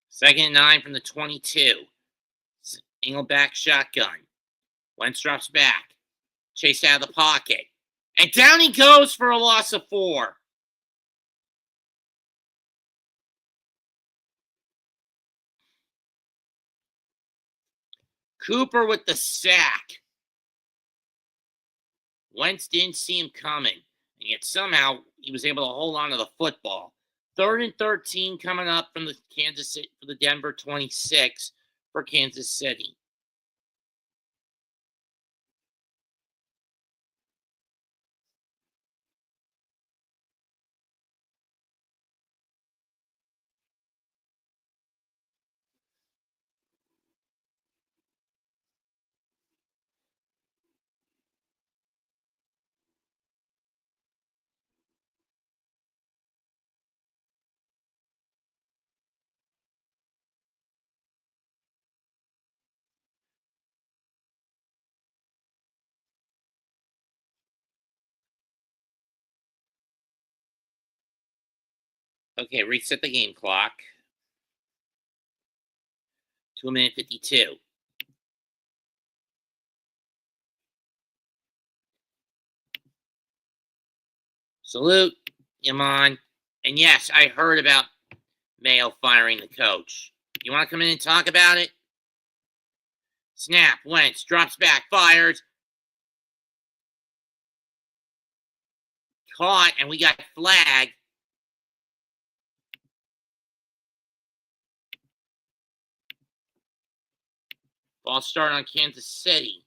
Second and 9 from the 22. Engelback shotgun. Wentz drops back. Chased out of the pocket. And down he goes for a loss of 4. Cooper with the sack. Wentz didn't see him coming, and yet somehow he was able to hold on to the football. 3rd and 13 coming up from the Denver 26 for Kansas City. Okay, reset the game clock to 1:52. Salute, Yaman. And yes, I heard about Mayo firing the coach. You want to come in and talk about it? Snap, Wentz, drops back, fires. Caught, and we got flagged. Ball start on Kansas City.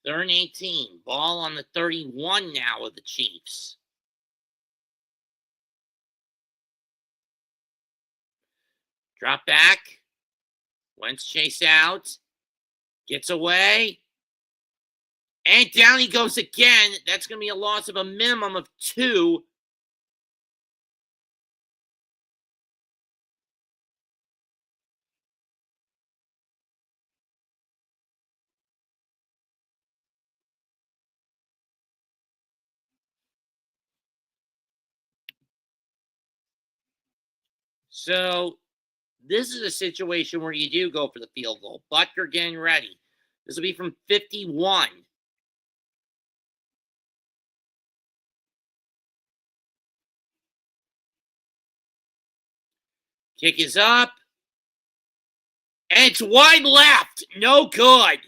Third and 18. Ball on the 31 now of the Chiefs. Drop back. Wentz chase out. Gets away. And down he goes again. That's going to be a loss of a minimum of 2. So this is a situation where you do go for the field goal. Butker getting ready. This will be from 51. Kick is up. And it's wide left. No good.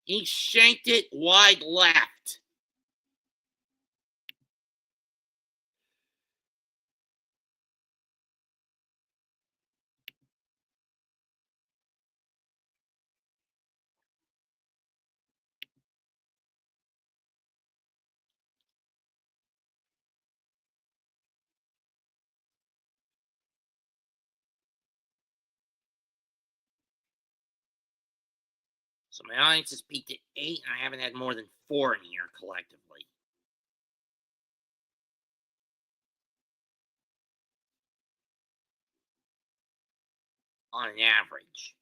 He shanked it wide left. So my audience has peaked at 8, and I haven't had more than 4 in here collectively. On an average.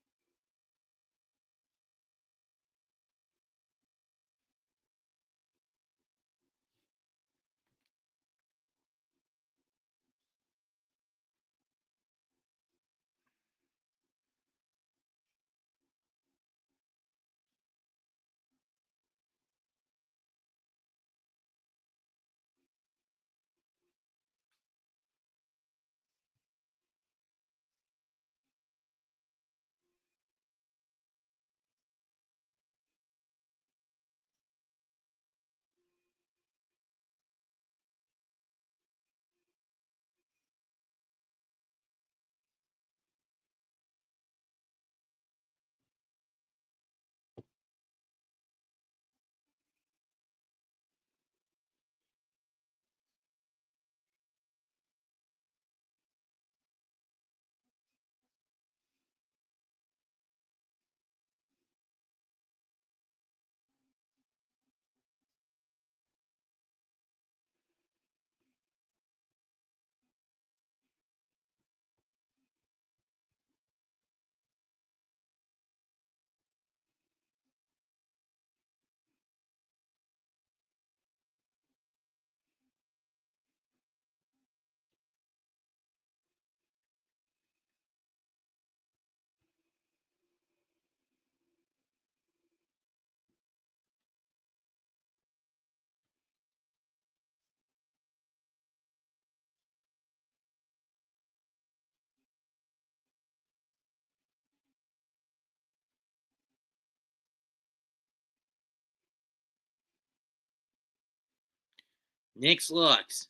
Nix looks.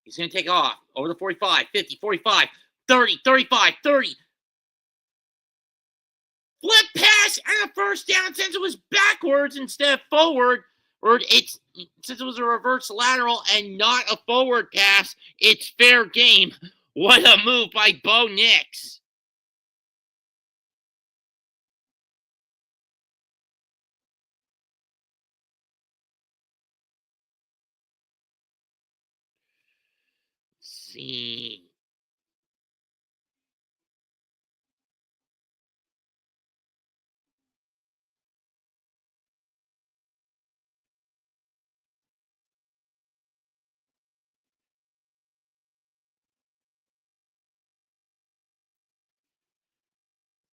He's going to take off over the 45, 50, 45, 30, 35, 30. Flip pass and a first down since it was backwards instead of forward. Or it's since it was a reverse lateral and not a forward pass, it's fair game. What a move by Bo Nix. Let's see.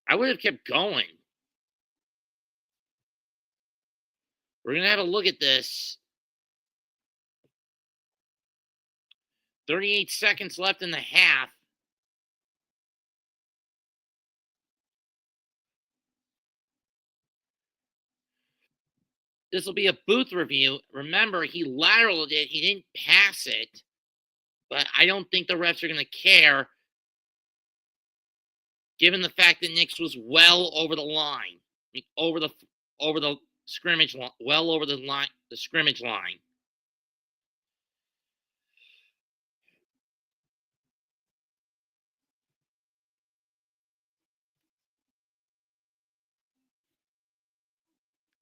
I would have kept going. We're going to have a look at this. 38 seconds left in the half. This will be a booth review. Remember, he lateraled it. He didn't pass it. But I don't think the refs are going to care, given the fact that Nix was well over the line, over the scrimmage line, well over the line, the scrimmage line.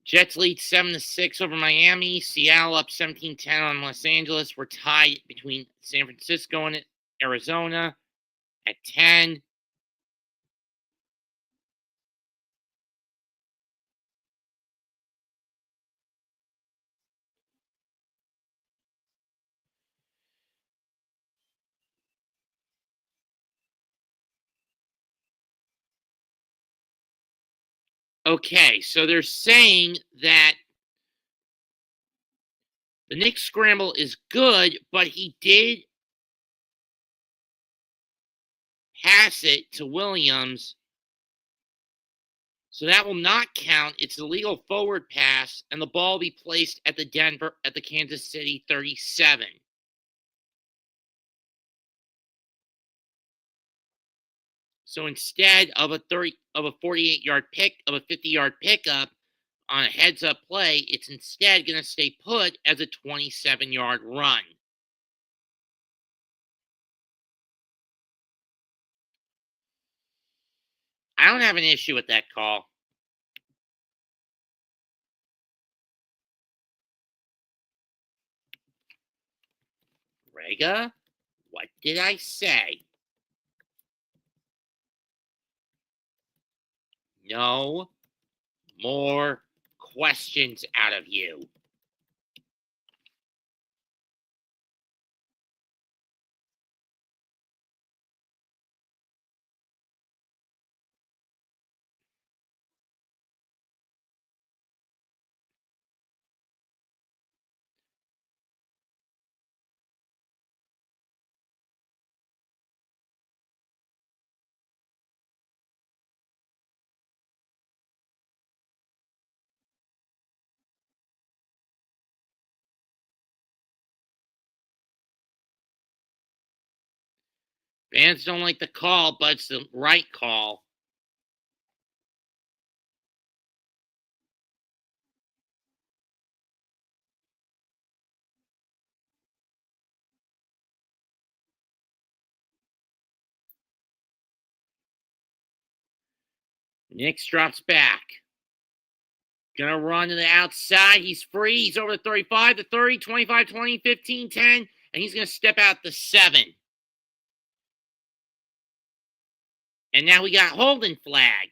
Jets lead 7-6 over Miami. Seattle up 17-10 on Los Angeles. We're tied between San Francisco and Arizona at 10. Okay, so they're saying that the Knicks scramble is good, but he did pass it to Williams. So that will not count. It's a legal forward pass, and the ball will be placed at the Kansas City 37. So instead of a 48-yard pick of a 50-yard pickup on a heads-up play, it's instead going to stay put as a 27-yard run. I don't have an issue with that call. Rega, what did I say? No more questions out of you. Fans don't like the call, but it's the right call. Nix drops back. Gonna run to the outside. He's free. He's over the 35, the 30, 25, 20, 15, 10, and he's gonna step out the 7. And now we got holding flag.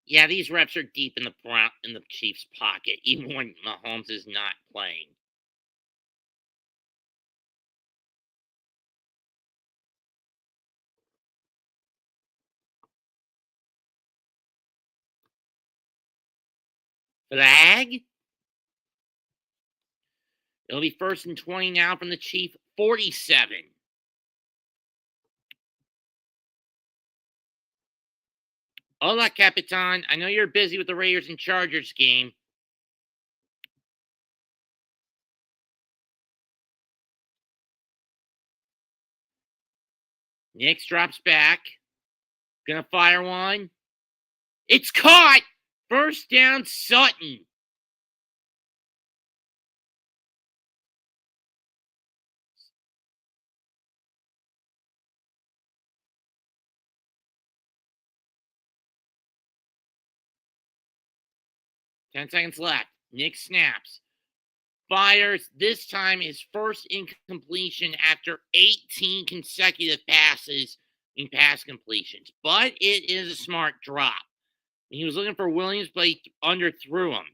Yeah, these reps are deep in the Chiefs' pocket, even when Mahomes is not playing. Flag. It'll be 1st and 20 now from the Chief 47. Hola, Capitan. I know you're busy with the Raiders and Chargers game. Nix drops back. Gonna fire one. It's caught! First down, Sutton. Ten seconds left. Nix snaps. Fires. This time his first incompletion after 18 consecutive passes in pass completions. But it is a smart drop. He was looking for Williams, but he underthrew him.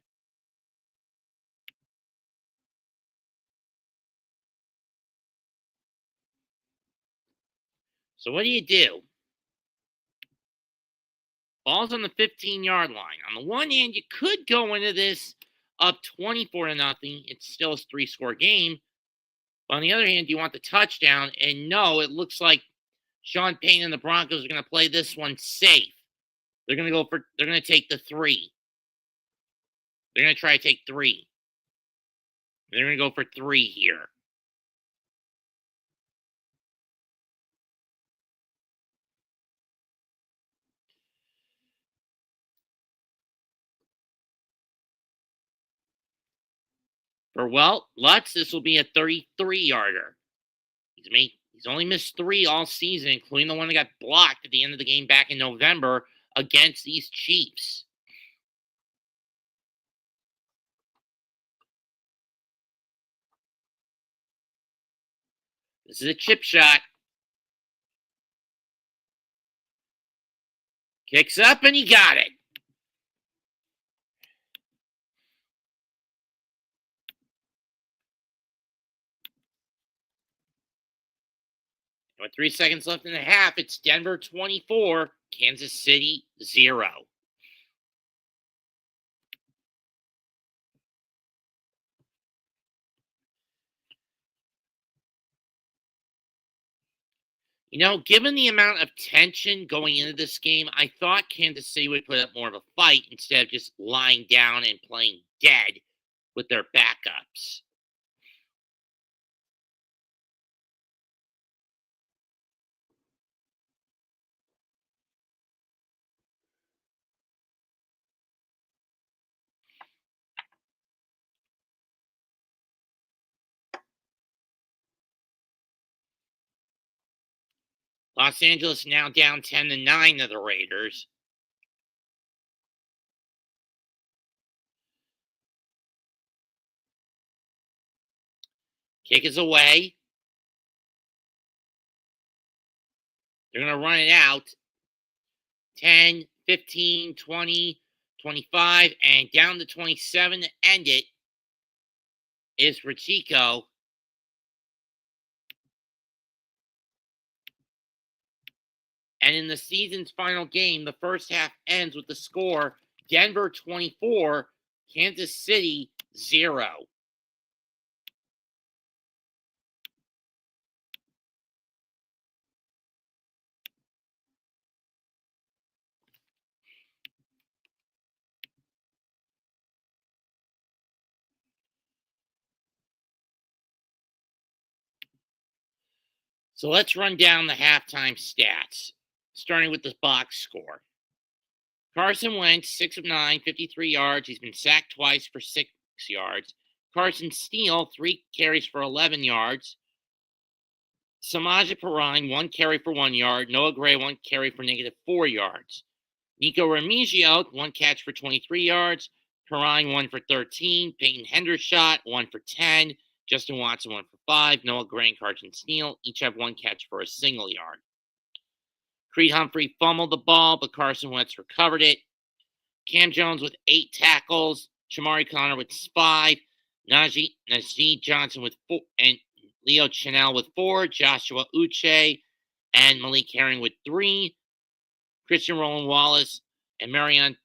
So what do? Ball's on the 15-yard line. On the one hand, you could go into this up 24-0. It's still a 3-score game. But on the other hand, you want the touchdown. And no, it looks like Sean Payton and the Broncos are going to play this one safe. They're going to take the 3. They're going to try to take 3. They're going to go for 3 here. For Lutz, this will be a 33-yarder. He's only missed 3 all season, including the one that got blocked at the end of the game back in November against these Chiefs. This is a chip shot. Kicks up, and he got it. With 3 seconds left in the half, it's Denver 24, Kansas City 0. Given the amount of tension going into this game, I thought Kansas City would put up more of a fight instead of just lying down and playing dead with their backups. Los Angeles now down 10-9 to the Raiders. Kick is away. They're going to run it out. 10, 15, 20, 25, and down to 27 to end it is Pacheco. And in the season's final game, the first half ends with the score Denver 24, Kansas City 0. So let's run down the halftime stats, starting with the box score. Carson Wentz, 6 of 9, 53 yards. He's been sacked twice for 6 yards. Carson Steele, 3 carries for 11 yards. Samaje Perine, 1 carry for 1 yard. Noah Gray, 1 carry for -4 yards. Nico Remigio, 1 catch for 23 yards. Perine, 1 for 13. Peyton Hendershot, 1 for 10. Justin Watson, 1 for 5. Noah Gray and Carson Steele each have 1 catch for a single yard. Creed Humphrey fumbled the ball, but Carson Wentz recovered it. Cam Jones with 8 tackles. Shamari Connor with 5. Najee Johnson with 4. And Leo Chenal with 4. Joshua Uche and Malik Herring with 3. Christian Roland Wallace and Marion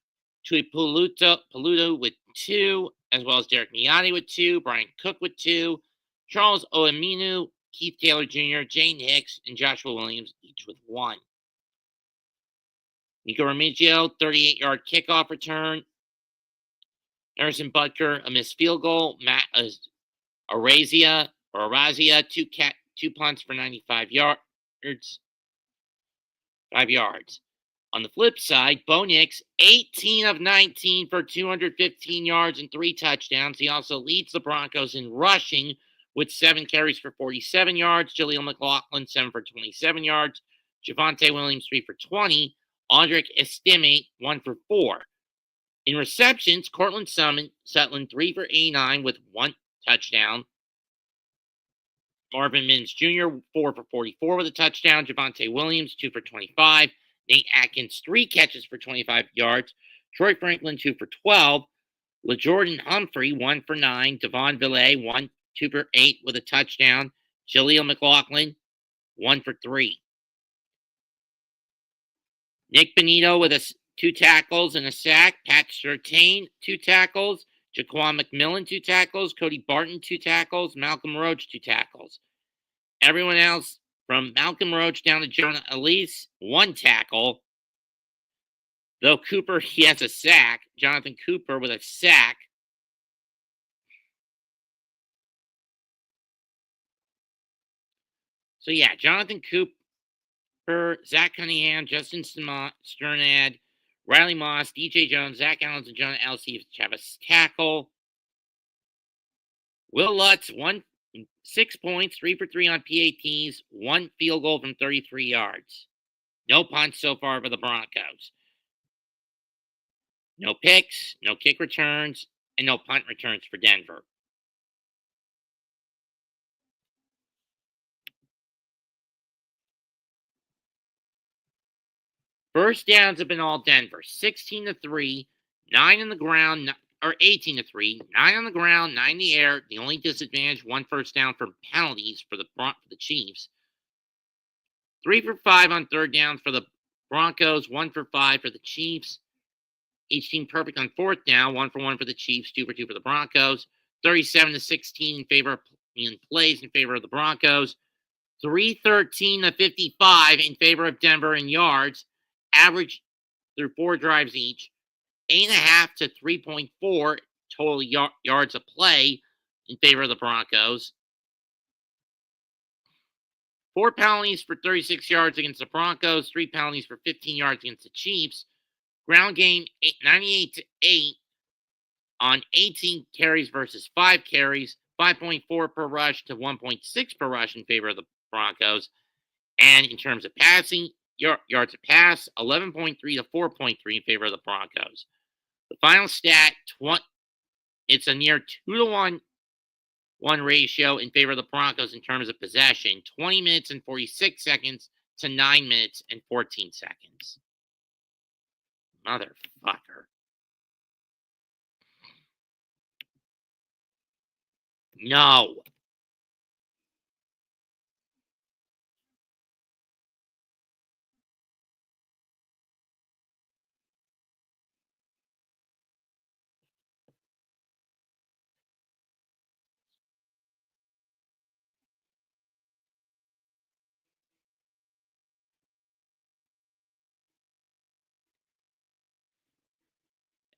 Tuipulotu with 2, as well as Derek Miati with 2. Brian Cook with 2. Charles Oeminu, Keith Taylor Jr., Jane Hicks, and Joshua Williams each with 1. Nico Remigio, 38-yard kickoff return. Harrison Butker, a missed field goal. Matt Arazia, 2 punts for 95 yards. 5 yards. On the flip side, Bo Nix, 18 of 19 for 215 yards and 3 touchdowns. He also leads the Broncos in rushing with 7 carries for 47 yards. Jaleel McLaughlin, 7 for 27 yards. Javonte Williams, 3 for 20. Audric Estime, 1 for 4. In receptions, Cortland Sutton, 3 for 89 with 1 touchdown. Marvin Mims Jr., 4 for 44 with a touchdown. Javonte Williams, 2 for 25. Nate Atkins, 3 catches for 25 yards. Troy Franklin, 2 for 12. LaJordan Humphrey, 1 for 9. Devon Villay, 2 for 8 with a touchdown. Jaleel McLaughlin, 1 for 3. Nick Benito with 2 tackles and a sack. Pat Surtain, 2 tackles. Jaquan McMillan, 2 tackles. Cody Barton, 2 tackles. Malcolm Roach, 2 tackles. Everyone else, from Malcolm Roach down to Jonah Elise, 1 tackle. Though Cooper, he has a sack. Jonathan Cooper with a sack. So, yeah, Jonathan Cooper, Zach Cunningham, Justin Sternad, Riley Moss, DJ Jones, Zach Allens, and Jonah Elsey have a tackle. Will Lutz, 6 points, 3 for 3 on PATs, 1 field goal from 33 yards. No punts so far for the Broncos. No picks, no kick returns, and no punt returns for Denver. First downs have been all Denver. 16-3, 9 on the ground, or 18-3, 9 on the ground, 9 in the air. The only disadvantage, 1 first down from penalties for the Chiefs. 3 for 5 on third down for the Broncos, 1 for 5 for the Chiefs. Each team perfect on fourth down, 1 for 1 for the Chiefs, 2 for 2 for the Broncos. 37-16 in plays in favor of the Broncos. 313-55 in favor of Denver in yards. Average through 4 drives each. 8.5 to 3.4 total yards of play in favor of the Broncos. 4 penalties for 36 yards against the Broncos. 3 penalties for 15 yards against the Chiefs. Ground game 98-8 on 18 carries versus 5 carries. 5.4 per rush to 1.6 per rush in favor of the Broncos. And in terms of passing, yards of pass, 11.3 to 4.3 in favor of the Broncos. The final stat, it's a near 2-to-1 ratio in favor of the Broncos in terms of possession. 20 minutes and 46 seconds to 9 minutes and 14 seconds. Motherfucker. No.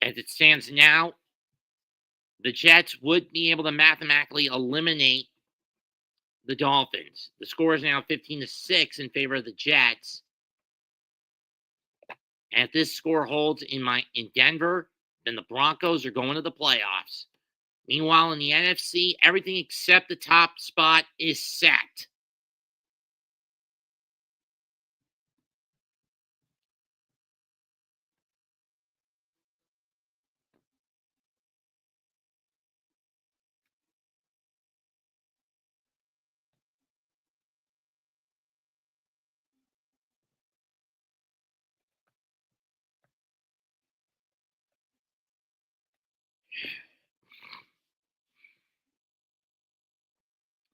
As it stands now, the Jets would be able to mathematically eliminate the Dolphins. The score is now 15-6 in favor of the Jets. And if this score holds in Denver, then the Broncos are going to the playoffs. Meanwhile, in the NFC, everything except the top spot is set.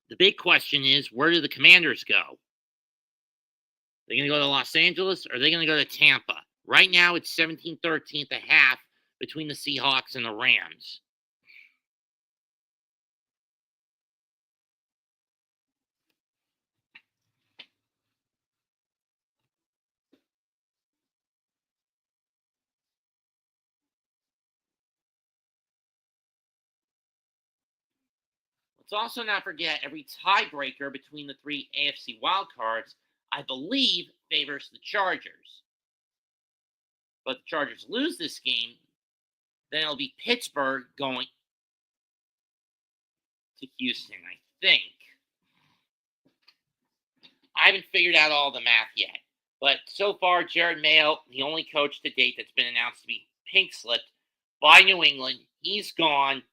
The big question is, where do the Commanders go? Are they going to go to Los Angeles or are they going to go to Tampa? Right now, it's 17-13 at the half between the Seahawks and the Rams. Let's also not forget every tiebreaker between the 3 AFC wildcards. I believe favors the Chargers. But if the Chargers lose this game, then it'll be Pittsburgh going to Houston, I think. I haven't figured out all the math yet. But so far, Jared Mayo, the only coach to date that's been announced to be pink slipped by New England, he's gone.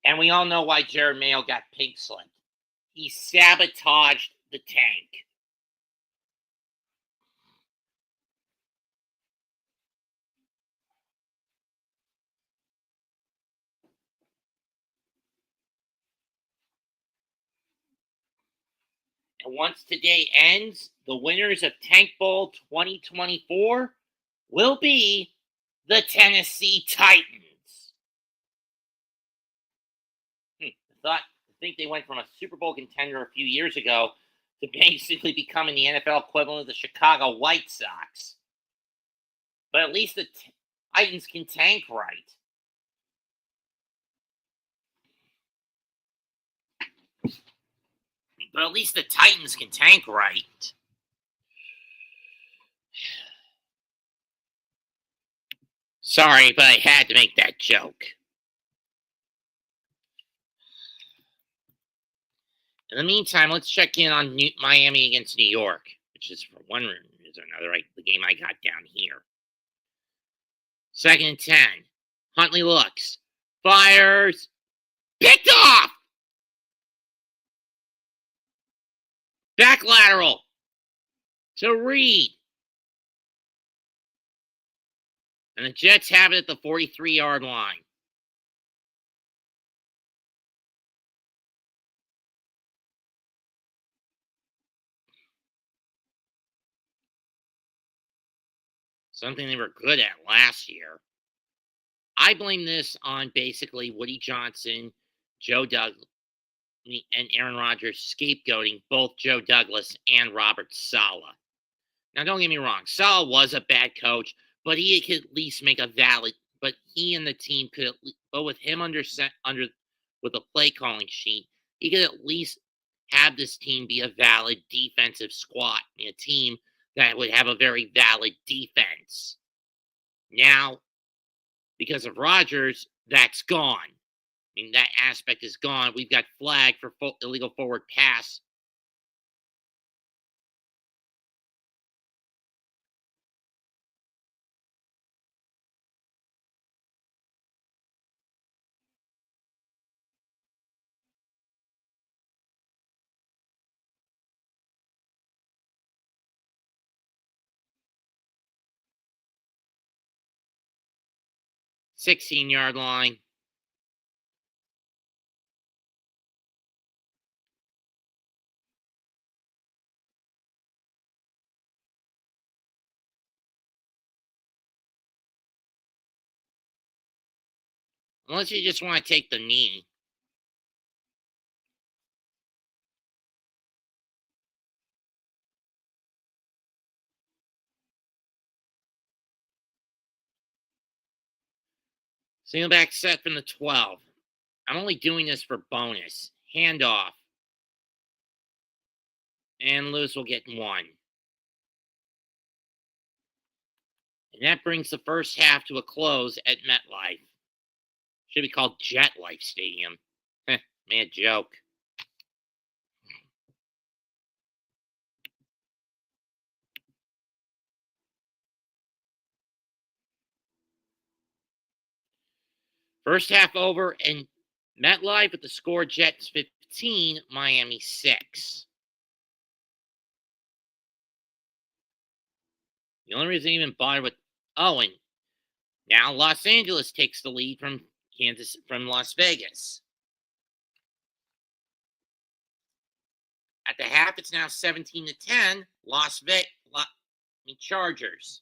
And we all know why Jared Mayo got pink slipped. He sabotaged the tank. And once today ends, the winners of Tank Bowl 2024 will be the Tennessee Titans. I think they went from a Super Bowl contender a few years ago to basically becoming the NFL equivalent of the Chicago White Sox. But at least the Titans can tank right. But at least the Titans can tank right. Sorry, but I had to make that joke. In the meantime, let's check in on Miami against New York, which is for one reason or another, the game I got down here. 2nd and 10. Huntley looks. Fires. Picked off! Back lateral to Reed. And the Jets have it at the 43-yard line. Something they were good at last year. I blame this on basically Woody Johnson, Joe Douglas, and Aaron Rodgers scapegoating both Joe Douglas and Robert Saleh. Now, don't get me wrong. Saleh was a bad coach, but he could at least make a valid. But he and the team could, but with him with a play calling sheet, he could at least have this team be a valid defensive squad, a team that would have a very valid defense. Now, because of Rodgers, that's gone. I mean, that aspect is gone. We've got flag for illegal forward pass. $16-yard line. Unless you just want to take the knee. Single back set from the 12. I'm only doing this for bonus. Handoff. And Lewis will get 1. And that brings the first half to a close at MetLife. Should be called Jet Life Stadium. Mad joke. First half over, and MetLife with the score Jets 15, Miami 6. The only reason I even bothered with and now Los Angeles takes the lead from Las Vegas. At the half, it's now 17-10. Chargers.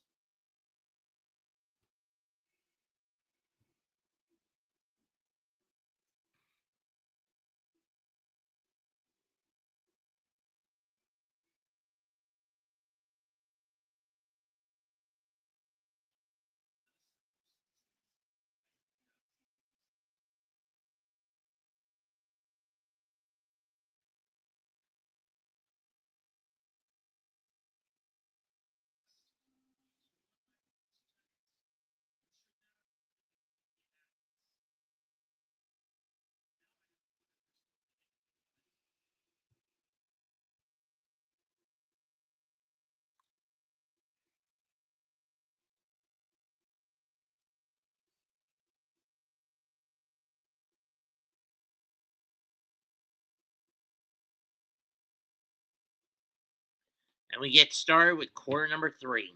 And we get started with quarter number 3.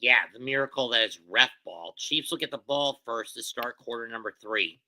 Yeah, the miracle that is ref ball. Chiefs will get the ball first to start quarter number 3.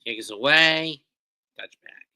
Kick is away. Touchback.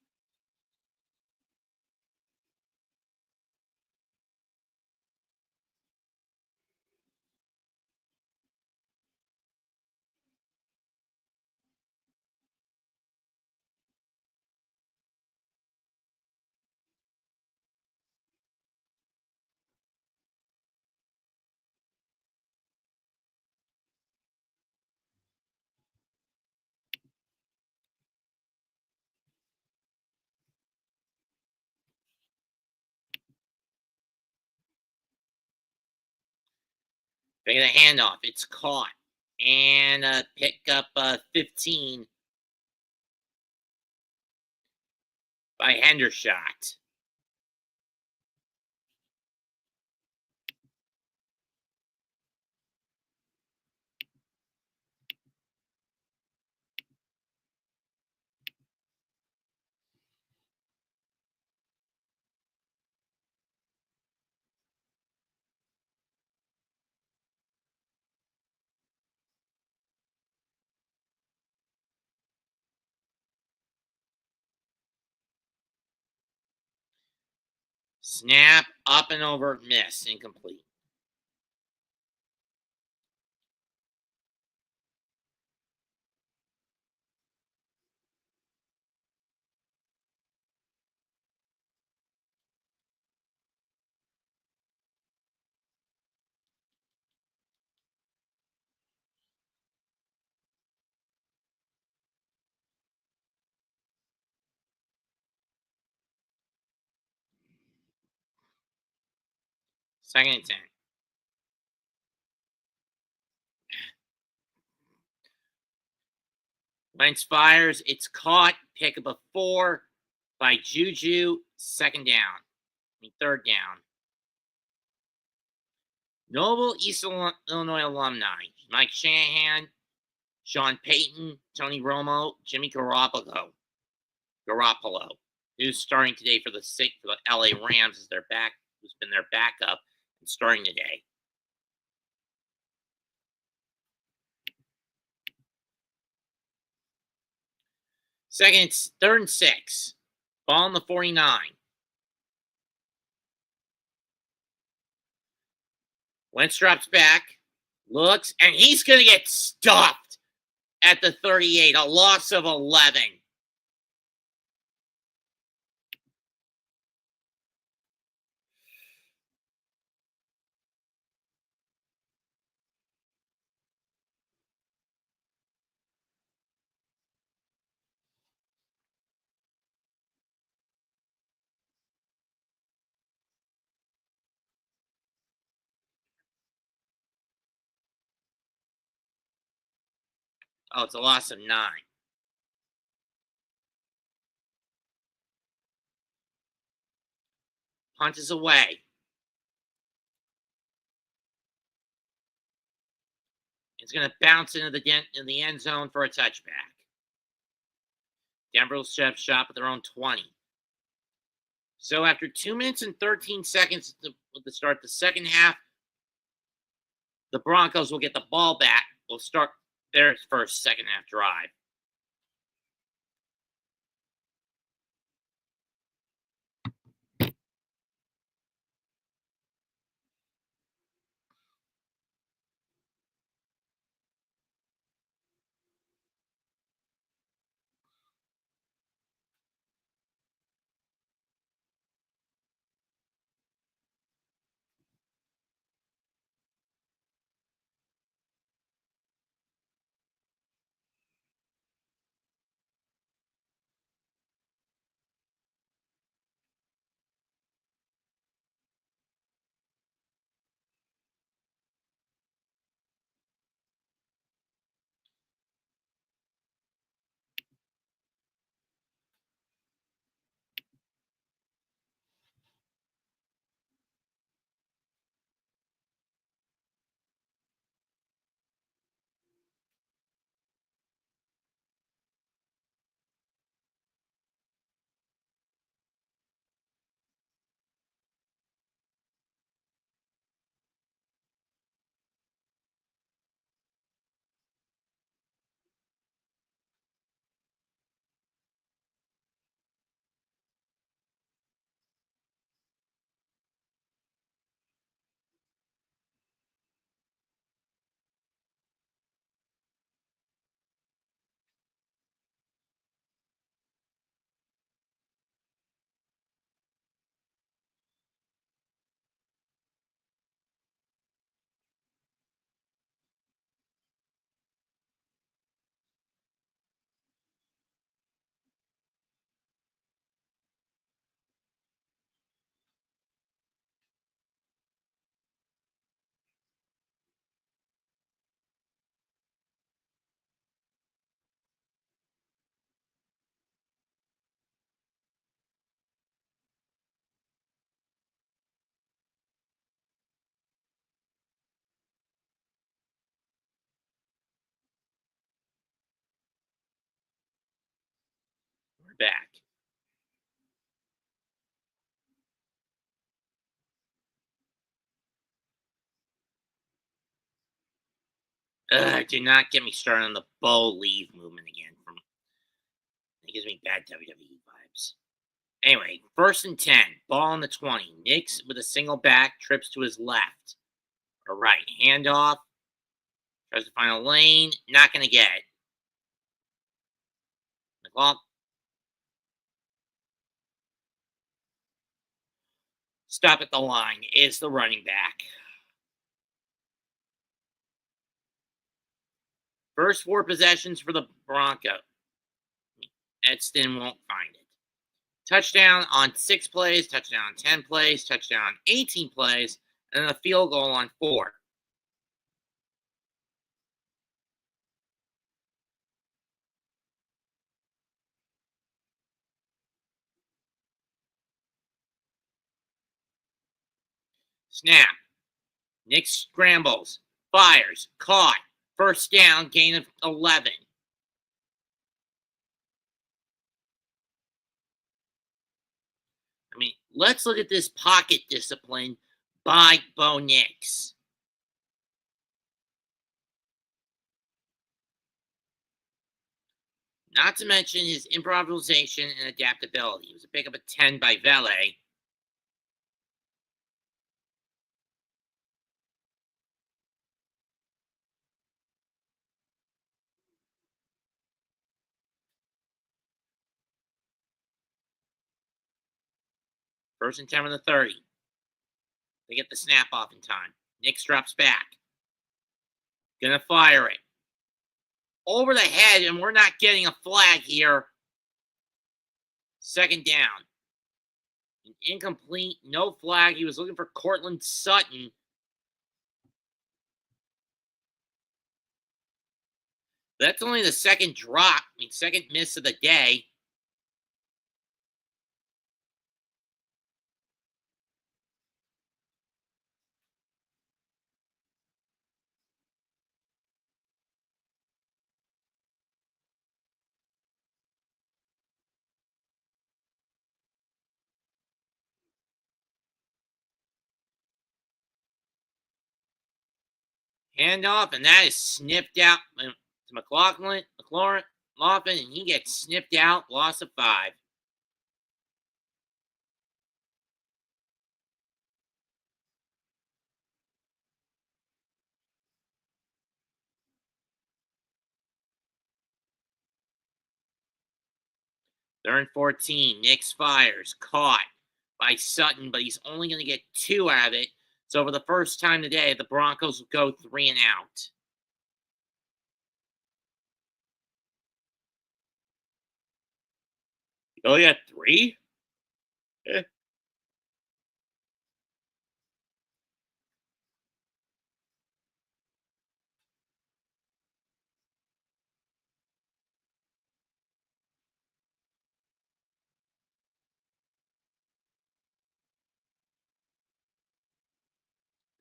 Taking a handoff. It's caught. And pick up 15 by Hendershot. Snap, up and over, miss, incomplete. Second and 10. Wentz fires. It's caught. Pick up a 4 by Juju. Third down. Noble East Illinois alumni. Mike Shanahan, Sean Payton, Tony Romo, Jimmy Garoppolo, who's starting today for the LA Rams as who's been their backup and starting today. Third and 6. Ball on the 49. Wentz drops back, looks, and he's going to get stuffed at the 38. A loss of 11. Oh, it's a loss of 9. Punt is away. It's going to bounce into the end zone for a touchback. Denver will set up shop at their own 20. So after 2 minutes and 13 seconds to start the second half, the Broncos will get the ball back. Will start their first second half drive. We're back. Do not get me started on the Bo leave movement again. It gives me bad WWE vibes. Anyway, 1st and 10. Ball on the 20. Nix with a single back trips to his left. Or right. Handoff. Tries to find a lane. Not going to get it. McLaughlin. Stop at the line is the running back. First 4 possessions for the Broncos. Edston won't find it. Touchdown on 6 plays, touchdown on 10 plays, touchdown on 18 plays, and a field goal on 4. Snap. Nick scrambles, fires, caught. First down, gain of 11. I mean, let's look at this pocket discipline by Bo Nix. Not to mention his improvisation and adaptability. He was a pickup of 10 by Vele. First and 10 on the 30. They get the snap off in time. Nix drops back. Gonna fire it. Over the head, and we're not getting a flag here. Second down. Incomplete, no flag. He was looking for Cortland Sutton. That's only the second drop, second miss of the day. Handoff, and that is snipped out to McLaughlin, and he gets snipped out. Loss of 5. They're in 14. Nix fires. Caught by Sutton, but he's only going to get 2 out of it. So for the first time today, the Broncos will go 3 and out. You only got 3?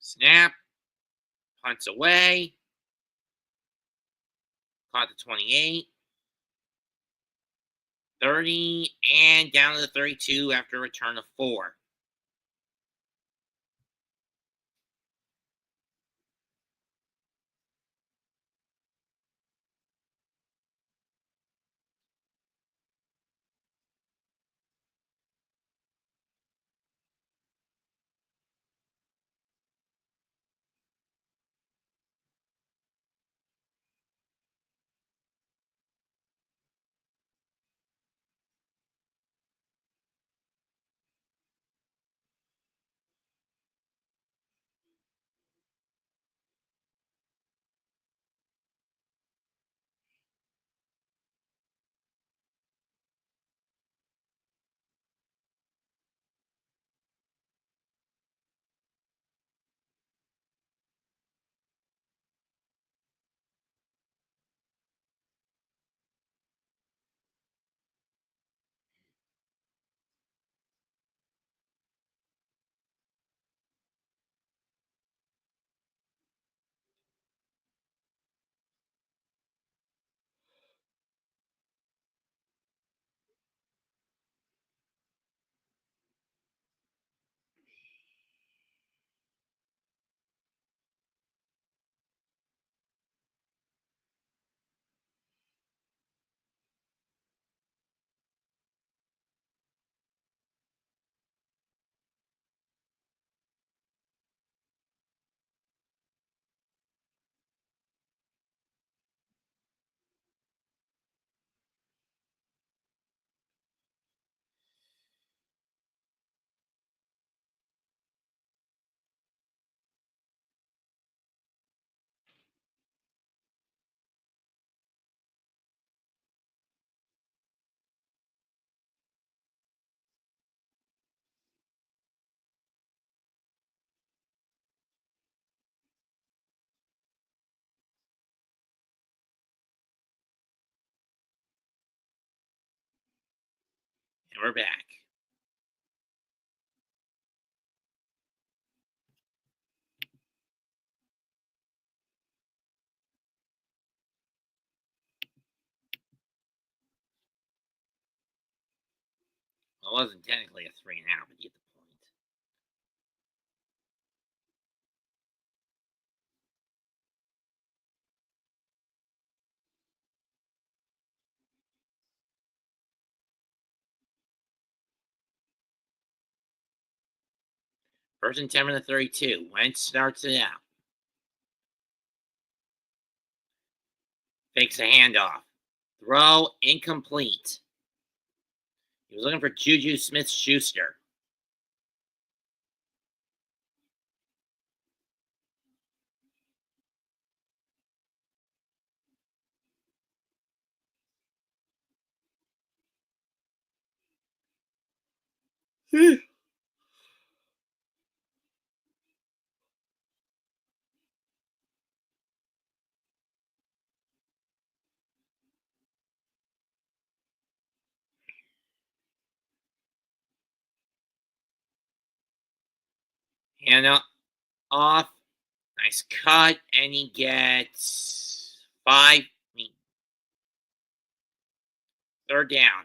Snap. Punts away. Caught the 28. 30, and down to the 32 after a return of 4. And we're back. Well, it wasn't technically a 3 and out, but you get the point. First and 10 from the 32. Wentz starts it out. Fakes a handoff. Throw incomplete. He was looking for Juju Smith-Schuster. Hand off. Nice cut. And he gets 5. Third down.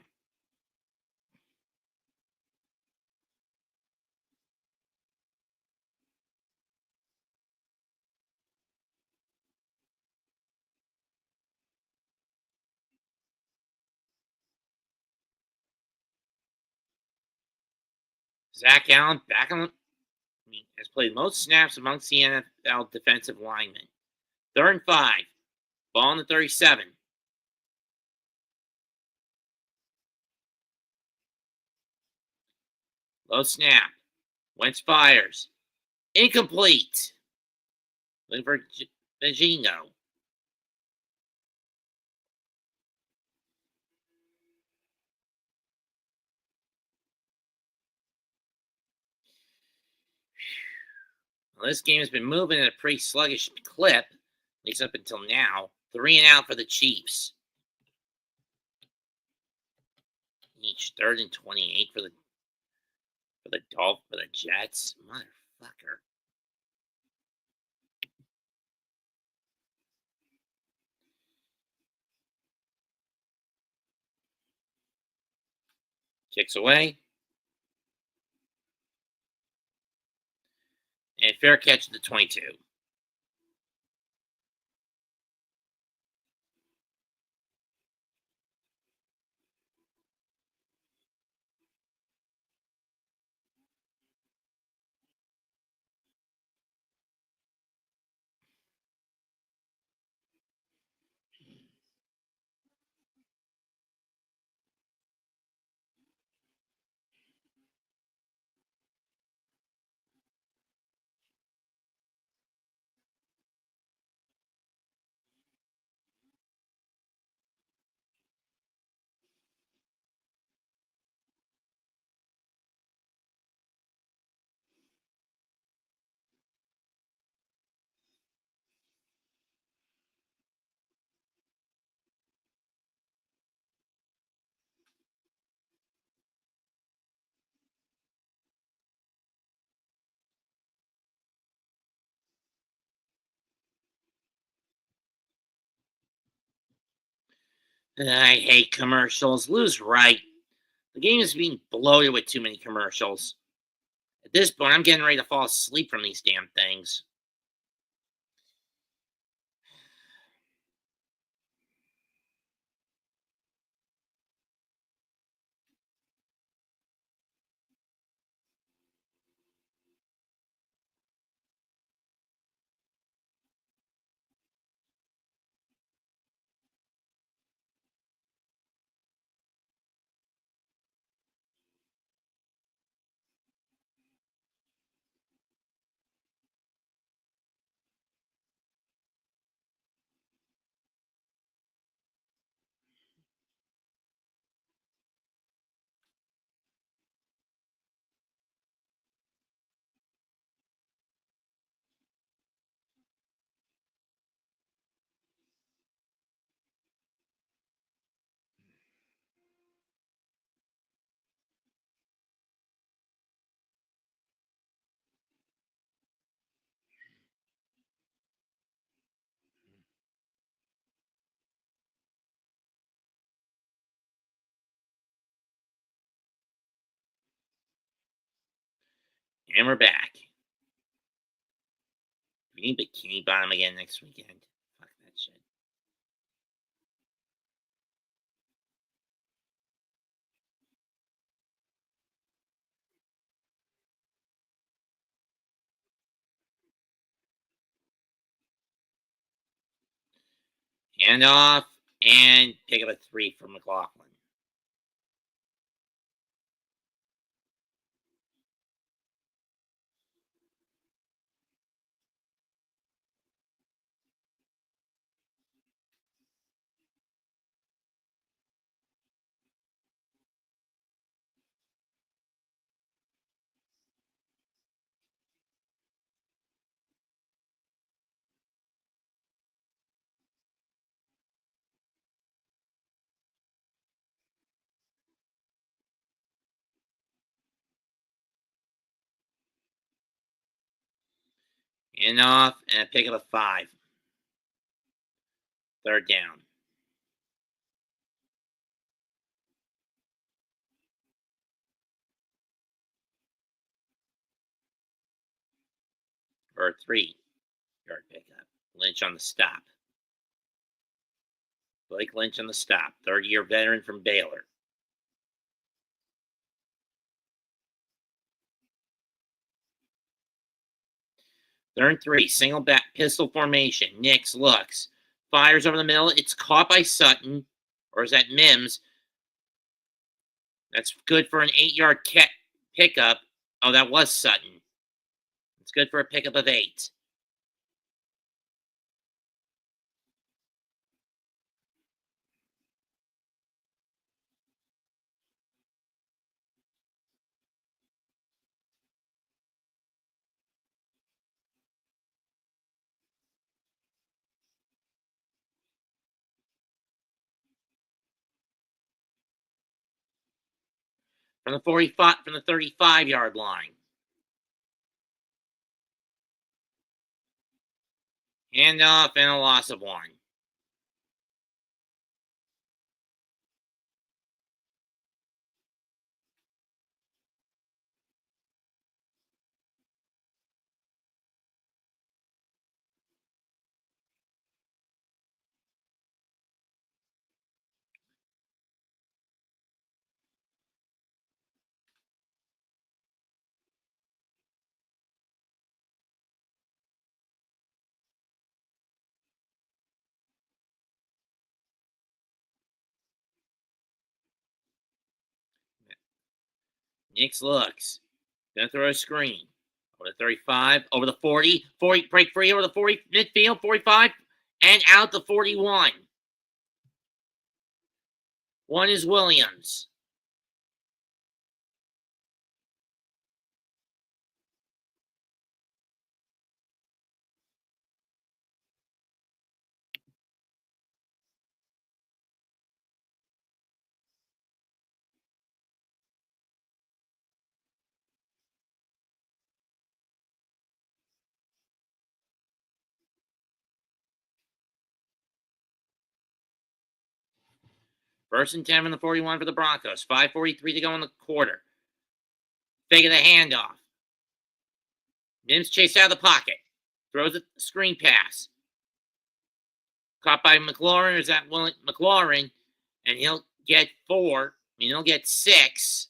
Zach Allen back on has played most snaps amongst the NFL defensive linemen. 3rd and 5. Ball on the 37. Low snap. Wentz fires. Incomplete. Looking for Vagino. Well, this game has been moving at a pretty sluggish clip, at least up until now. 3 and out for the Chiefs. Each 3rd and 28 for the Jets. Motherfucker. Kicks away. And fair catch at the 22. I hate commercials. Lou's right. The game is being bloated with too many commercials. At this point, I'm getting ready to fall asleep from these damn things. And we're back. We need Bikini Bottom again next weekend. Fuck that shit. Hand off and pick up a 3 for McLaughlin. Hand off and pick up a 5. Third down. Or a 3-yard pickup. Lynch on the stop. Blake Lynch on the stop. Third-year veteran from Baylor. Third and 3. Single back pistol formation. Nix looks. Fires over the middle. It's caught by Sutton. Or is that Mims? That's good for an 8-yard pickup. Oh, that was Sutton. It's good for a pickup of 8. From the 35-yard line. Handoff and a loss of 1. Nix looks. Gonna throw a screen. Over the 35, over the 40, 40, break free over the 40, midfield, 45, and out the 41. One is Williams. First and 10 from the 41 for the Broncos. 5:43 to go in the quarter. Fake of the handoff. Mims chased out of the pocket. Throws a screen pass. Caught by McLaurin. Is that McLaurin? And he'll get 4. I mean, he'll get 6.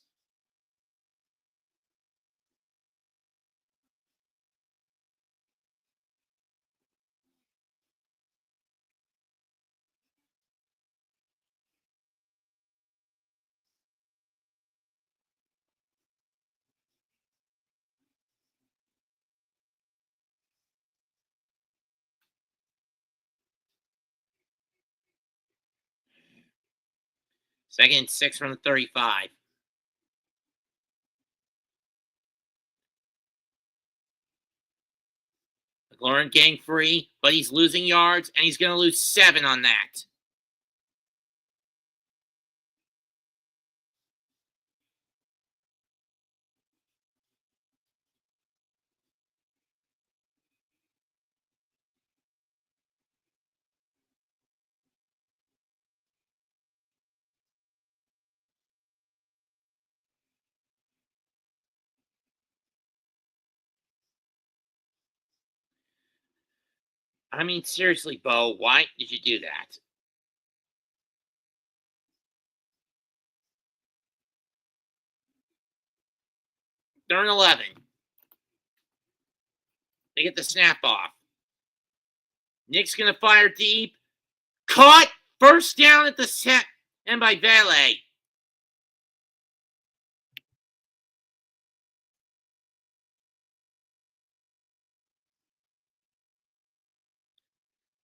Second and 6 from the 35. McLaurin getting free, but he's losing yards, and he's going to lose 7 on that. I mean, seriously, Bo, why did you do that? They're in 11. They get the snap off. Nick's going to fire deep. Caught. First down at the set. And by Valet.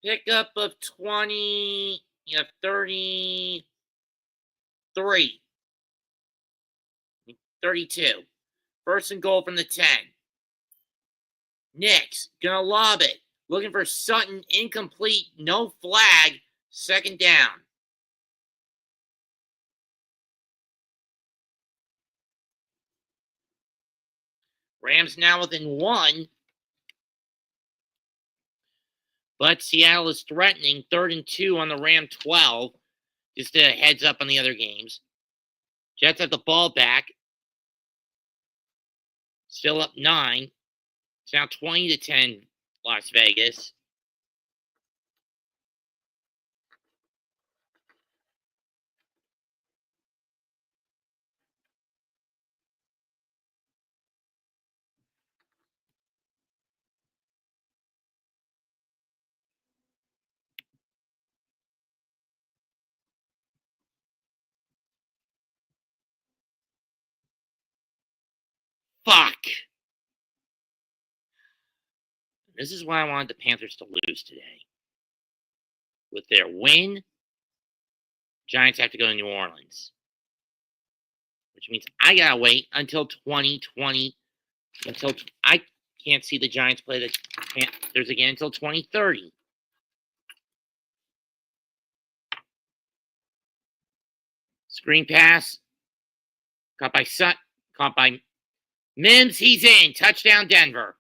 Pickup of 20. You have 33. 32. First and goal from the 10. Nix gonna lob it. Looking for Sutton. Incomplete. No flag. Second down. Rams now within 1. But Seattle is threatening 3rd and 2 on the Ram 12. Just a heads up on the other games. Jets have the ball back. Still up 9. It's now 20-10 Las Vegas. Fuck. This is why I wanted the Panthers to lose today. With their win, Giants have to go to New Orleans. Which means I gotta wait until 2020. Until I can't see the Giants play the Panthers again until 2030. Screen pass. Caught by Sut. Caught by Mims. He's in. Touchdown, Denver.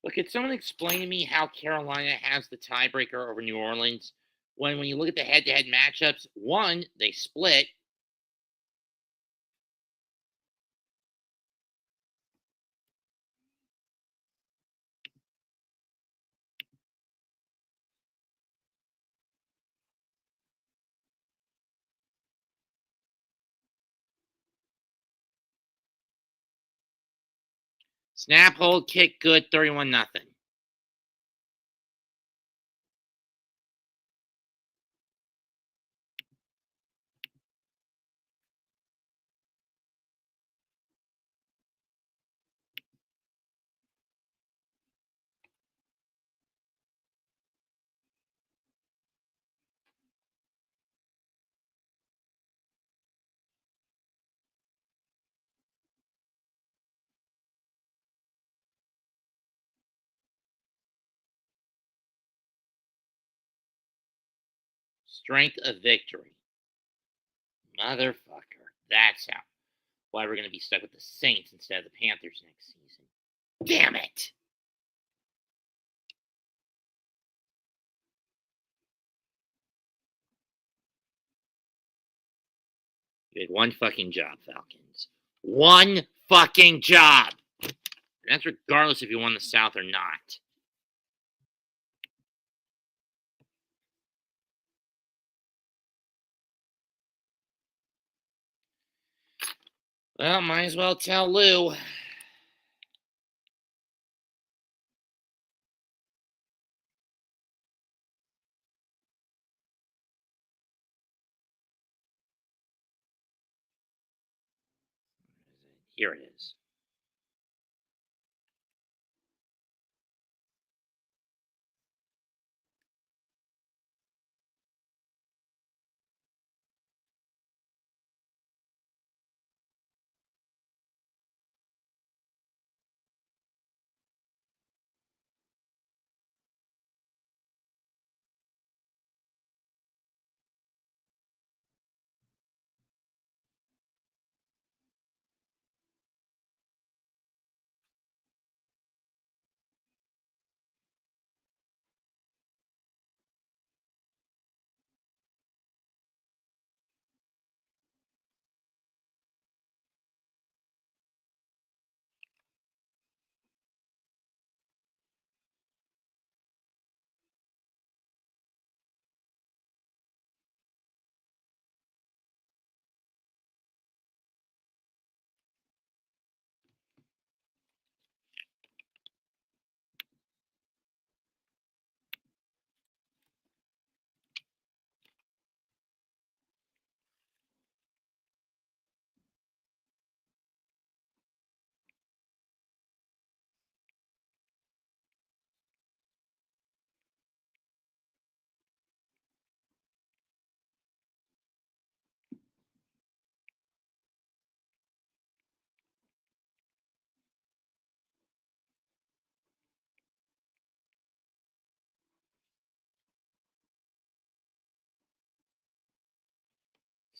Look, could someone explain to me how Carolina has the tiebreaker over New Orleans when you look at the head-to-head matchups, one, they split. Snap, hold, kick, good, 31-0. Strength of victory. Motherfucker. That's why we're going to be stuck with the Saints instead of the Panthers next season. Damn it! You had one fucking job, Falcons. One fucking job! That's regardless if you won the South or not. Well, might as well tell Lou. Here it is.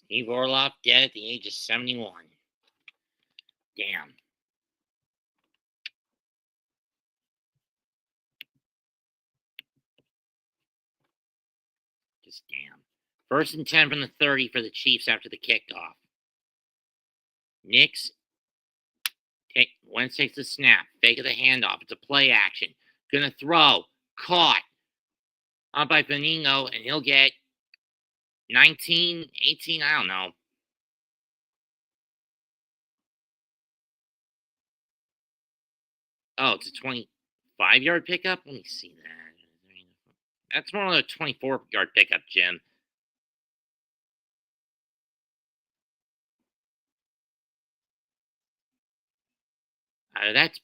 Eve Orloff dead at the age of 71. Damn. Just damn. 1st and 10 from the 30 for the Chiefs after the kickoff. Nix. Wentz takes the snap. Fake of the handoff. It's a play action. Gonna throw. Caught. Up by Benigno, and he'll get 19, 18, I don't know. Oh, it's a 25-yard pickup? Let me see that. That's more like a 24-yard pickup, Jim. That's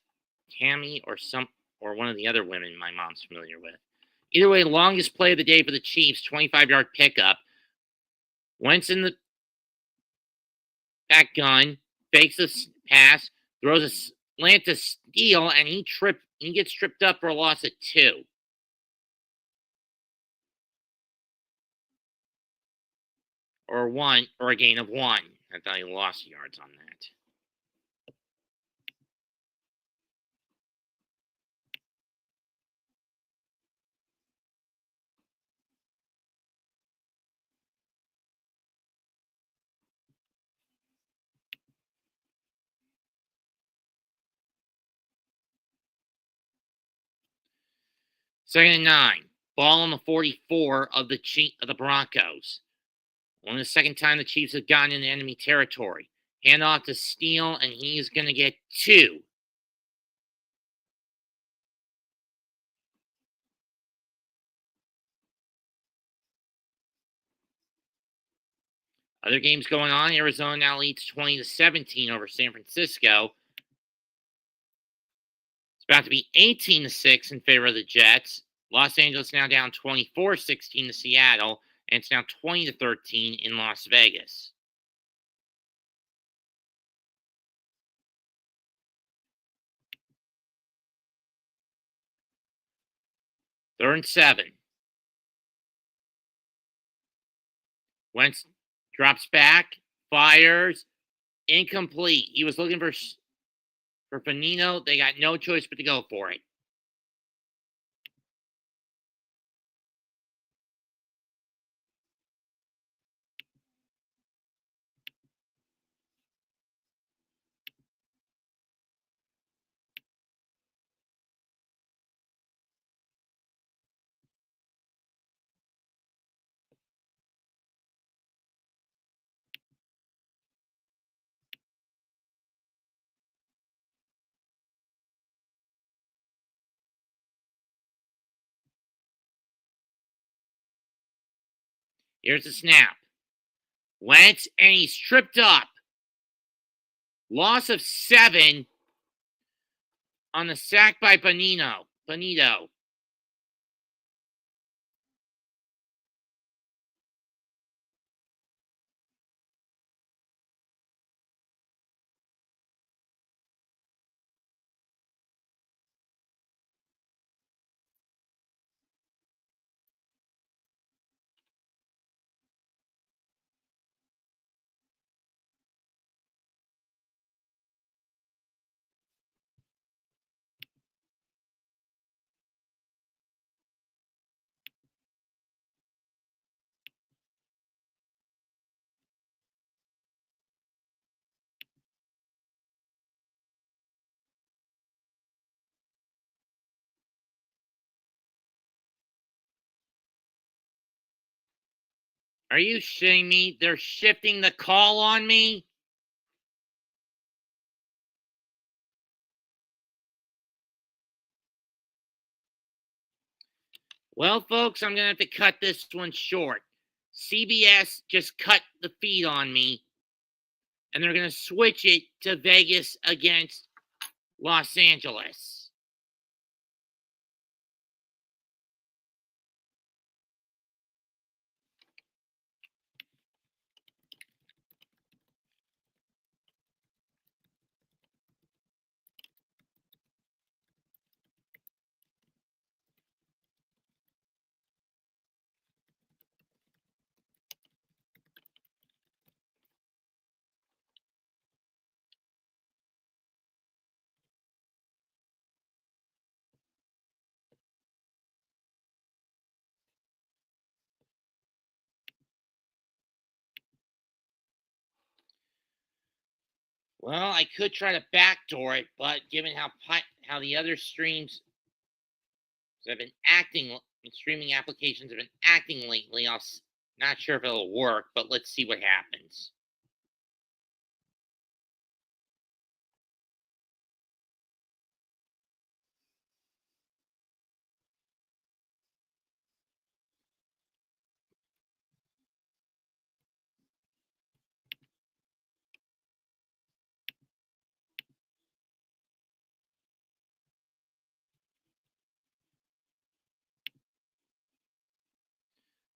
Tammy or one of the other women my mom's familiar with. Either way, longest play of the day for the Chiefs, 25-yard pickup. Wentz in the back gun, fakes the pass, throws a slant to steal, and he gets tripped up for a loss of 2. Or a gain of 1. I thought he lost yards on that. Second and 9. Ball on the 44 of the Broncos. Only the second time the Chiefs have gotten into enemy territory. Handoff to Steele, and he's going to get 2. Other games going on. Arizona now leads 20-17 over San Francisco. It's about to be 18-6 in favor of the Jets. Los Angeles now down 24-16 to Seattle, and it's now 20-13 in Las Vegas. Third and 7. Wentz drops back, fires, incomplete. He was looking for Fanino. They got no choice but to go for it. Here's the snap. Wentz, and he's tripped up. Loss of 7 on the sack by Bonito. Are you shitting me? They're shifting the call on me? Well, folks, I'm going to have to cut this one short. CBS just cut the feed on me, and they're going to switch it to Vegas against Los Angeles. Well, I could try to backdoor it, but given how the other streams have been acting, streaming applications have been acting lately, not sure if it'll work, but let's see what happens.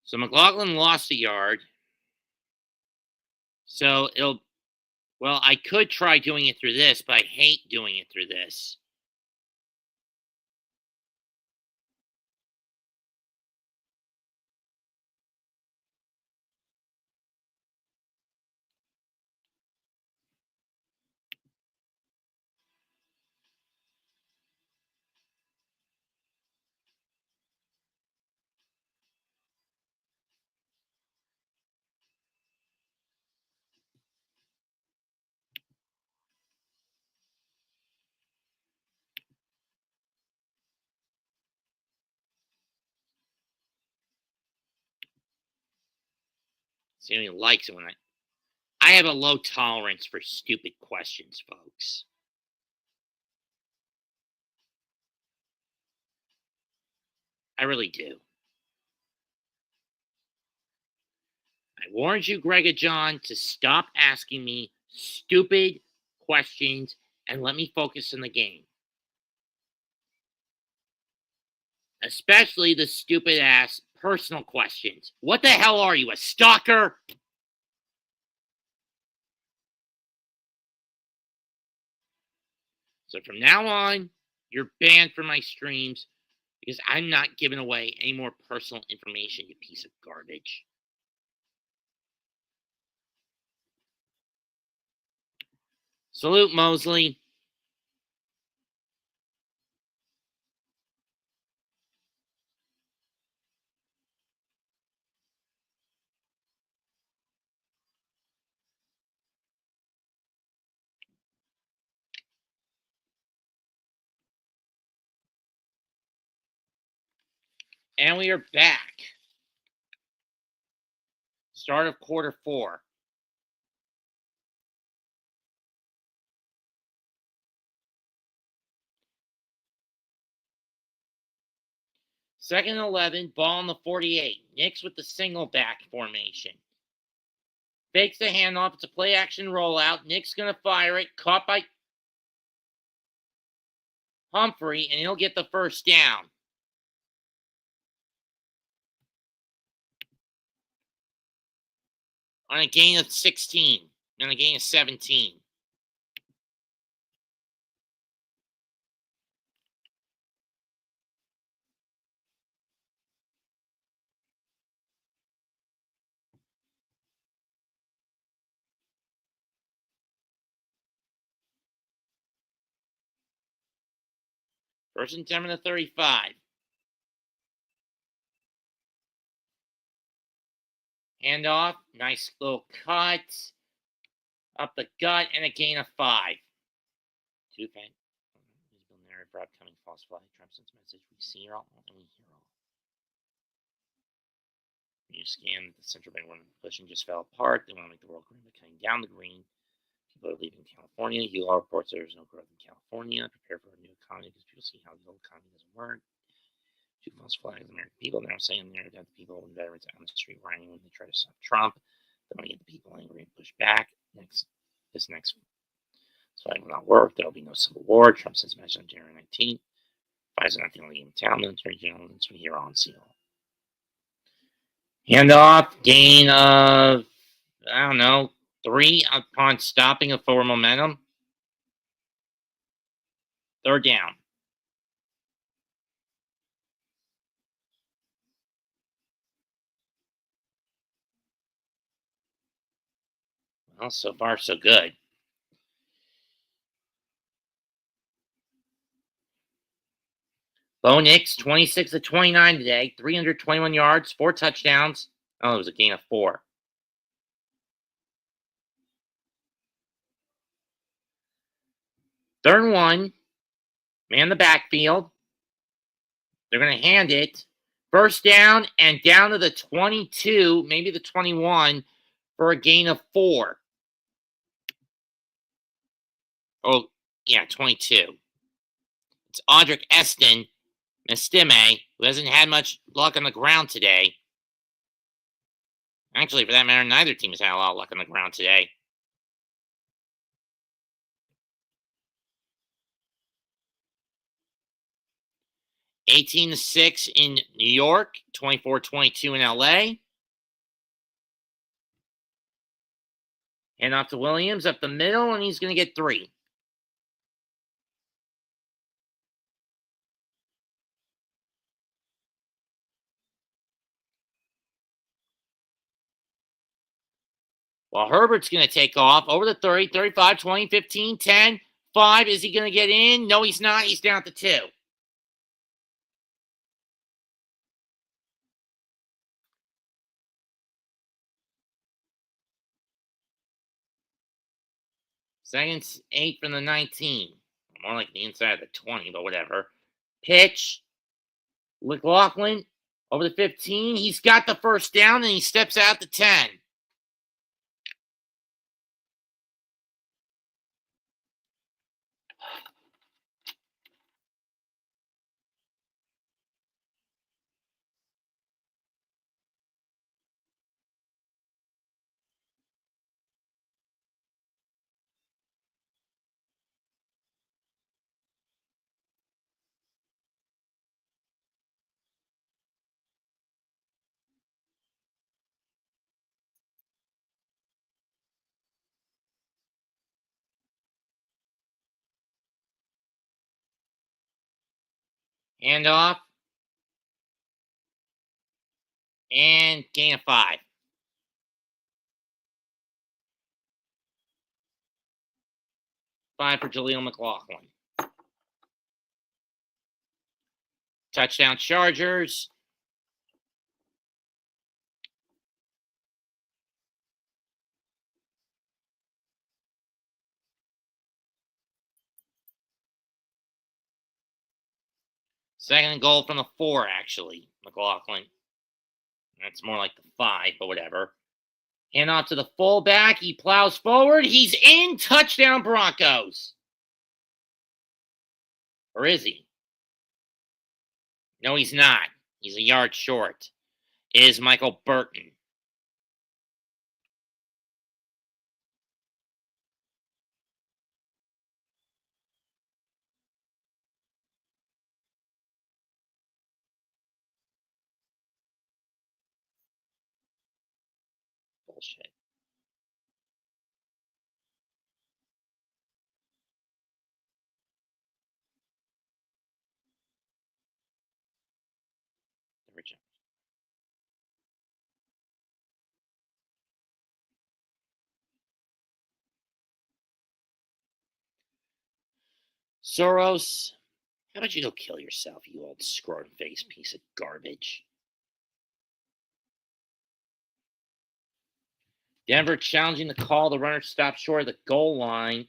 So McLaughlin lost a yard. So well, I could try doing it through this, but I hate doing it through this. Sammy likes it when I have a low tolerance for stupid questions, folks. I really do. I warned you, Greg and John, to stop asking me stupid questions and let me focus on the game. Especially the stupid ass personal questions. What the hell are you, a stalker? So from now on, you're banned from my streams because I'm not giving away any more personal information, you piece of garbage. Salute, Mosley. And we are back. Start of quarter 4. Second and 11, ball on the 48. Knicks with the single back formation. Fakes the handoff. It's a play action rollout. Knicks going to fire it. Caught by Humphrey, and he'll get the first down. On a gain of 16. On a gain of 17. First and 10 to 35. Handoff. Nice little cut. Up the gut, and a gain of 5. 2 fan. Visible narrative for upcoming false flag. Trumpson's message. We see all and we hear all. When you scan the central bank when pushing just fell apart. They want to make the world green by cutting down the green. People are leaving California. UL reports there is no growth in California. Prepare for a new economy because people see how the old economy doesn't work. 2 false flags. American people now saying they're the people and veterans on the street rioting when they try to stop Trump. They want to get the people angry and push back. This next flag will not work. There will be no civil war. Trump says mentioned on January 19th. Pfizer not the only game in town. Military general from here on seal. Handoff. Gain of, I don't know, 3 upon stopping of forward momentum. Third down. Well, so far, so good. Bo Nix, 26 of 29 today, 321 yards, 4 touchdowns. Oh, it was a gain of 4. Third and 1. Man the backfield. They're going to hand it. First down and down to the 22, maybe the 21, for a gain of 4. Oh, yeah, 22. It's Audric Mestime, who hasn't had much luck on the ground today. Actually, for that matter, neither team has had a lot of luck on the ground today. (18-6) in New York, 24-22 in LA. Hand off to Williams up the middle, and he's going to get 3. Well, Herbert's going to take off over the 30, 35, 20, 15, 10, 5. Is he going to get in? No, he's not. He's down to 2. Second 8 from the 19. More like the inside of the 20, but whatever. Pitch. McLaughlin over the 15. He's got the first down, and he steps out to 10. Handoff. And gain of 5. 5 for Jaleel McLaughlin. Touchdown Chargers. Second and goal from the 4, actually, McLaughlin. That's more like the 5, but whatever. Hand off to the fullback. He plows forward. He's in. Touchdown Broncos. Or is he? No, he's not. He's a yard short. It is Michael Burton. Bullshit. Soros, how about you go kill yourself, you old scrotum face piece of garbage? Denver challenging the call. The runner stopped short of the goal line.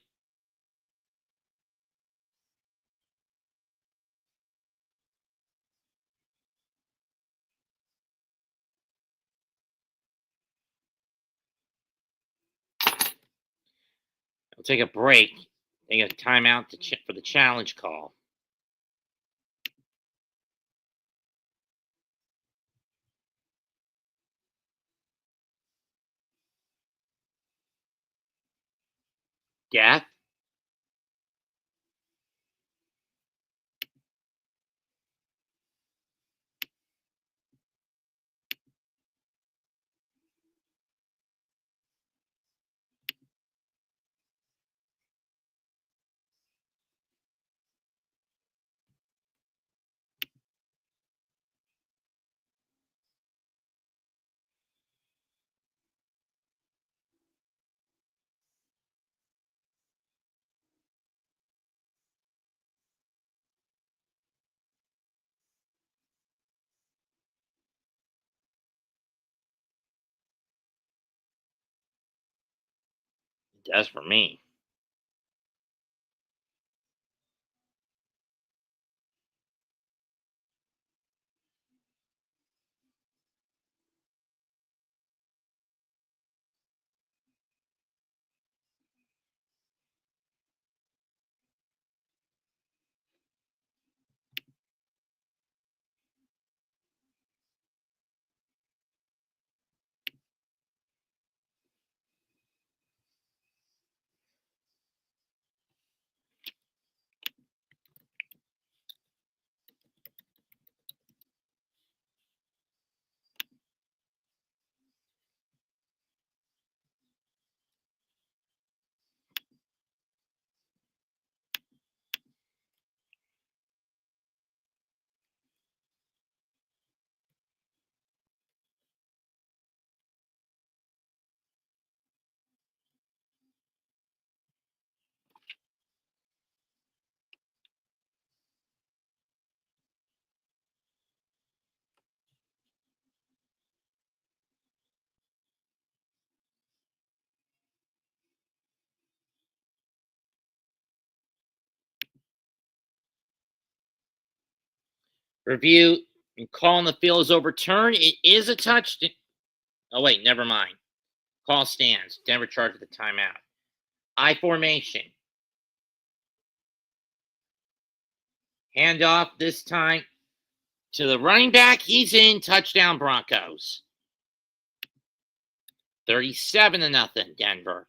We'll take a break. Take a timeout for the challenge call. Death. It does for me. Review and call on the field is overturned. It is a touchdown. Oh, wait, never mind. Call stands. Denver charged with the timeout. I formation. Handoff this time to the running back. He's in. Touchdown Broncos. 37-0 Denver.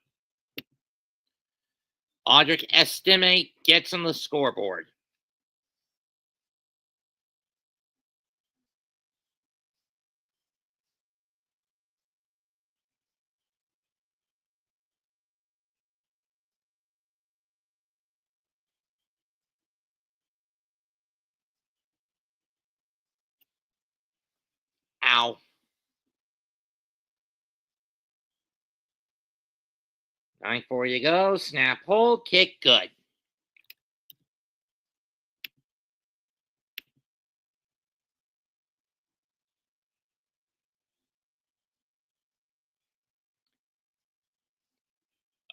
Audric Estime gets on the scoreboard. Ow. 9-4 you go. Snap, hold, kick, good.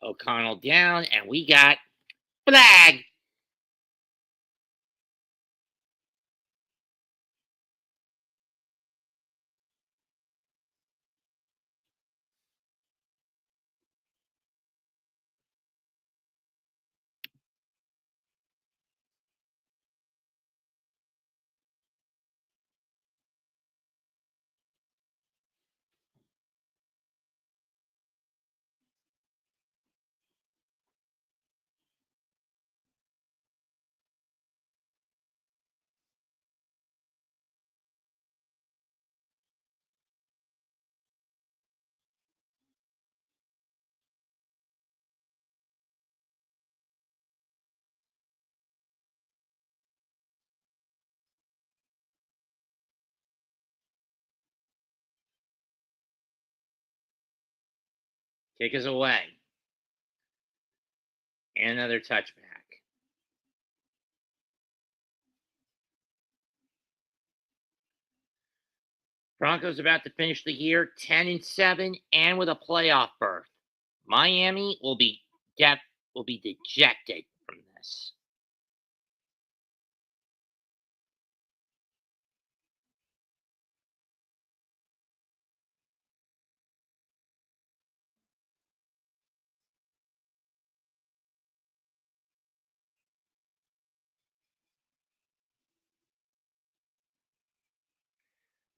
O'Connell down, and we got flag. Kick is away. And another touchback. Broncos about to finish the year 10-7 and with a playoff berth. Miami will be dejected from this.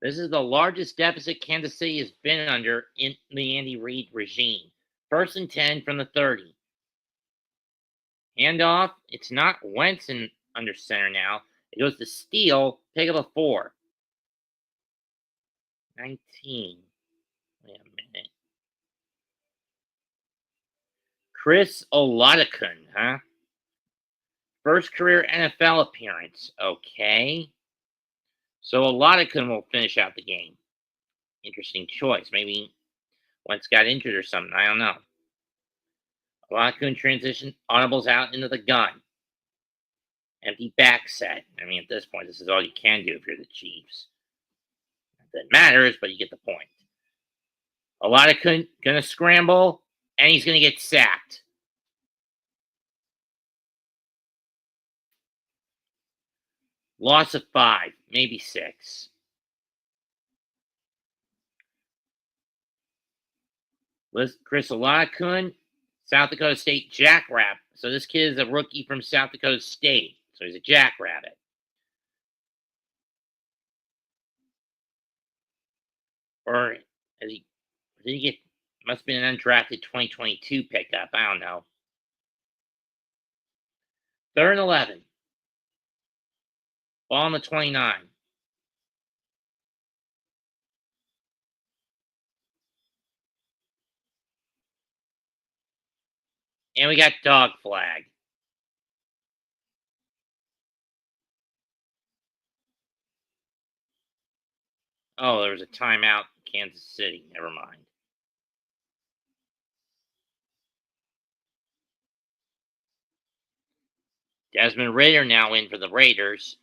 This is the largest deficit Kansas City has been under in the Andy Reid regime. 1st and 10 from the 30. Handoff. It's not Wentz under center now. It goes to Steele. Pick up a 4. 19. Wait a minute. Chris Olatukun, huh? First career NFL appearance. Okay. So Olatukun will finish out the game. Interesting choice. Maybe Wentz got injured or something. I don't know. Olatukun transition. Audibles out into the gun. Empty back set. I mean, at this point, this is all you can do if you're the Chiefs. Not that it matters, but you get the point. Olatukun gonna scramble, and he's gonna get sacked. Loss of 5, maybe 6. Chris Olatukun, South Dakota State Jackrabbit. So this kid is a rookie from South Dakota State. So he's a Jackrabbit. Or did he get? Must have been an undrafted 2022 pickup. I don't know. 3rd and 11. Ball on the 29. And we got dog flag. Oh, there was a timeout in Kansas City. Never mind. Desmond Ridder now in for the Raiders.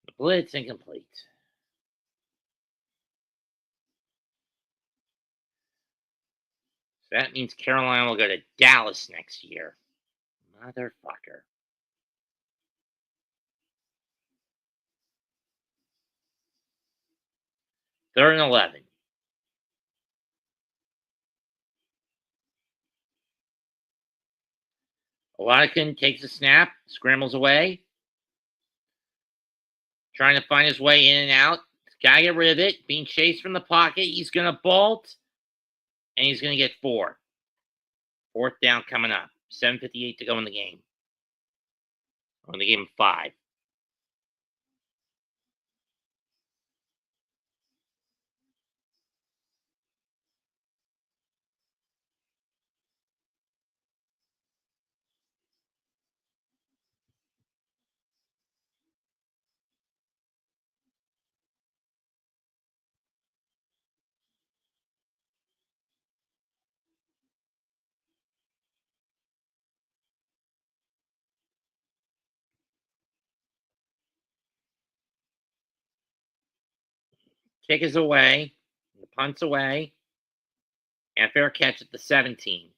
The Blitz incomplete. So that means Carolina will go to Dallas next year. Motherfucker. Third and 11. Watkins takes a snap, scrambles away, trying to find his way in and out. Gotta get rid of it. Being chased from the pocket. He's going to bolt, and he's going to get 4. Fourth down coming up. 7:58 to go in the game. Or in the game of 5. Kick is away. The punt's away. And a fair catch at the 17.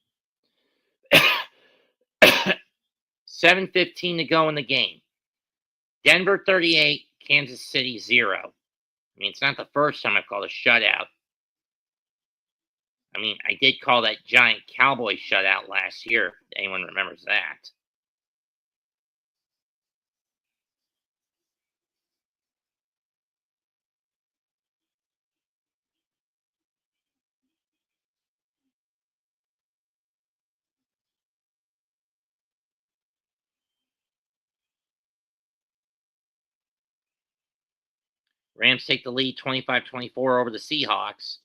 7:15 to go in the game. Denver 38, Kansas City 0. I mean, it's not the first time I've called a shutout. I mean, I did call that giant Cowboy shutout last year, if anyone remembers that. Rams take the lead 25-24 over the Seahawks.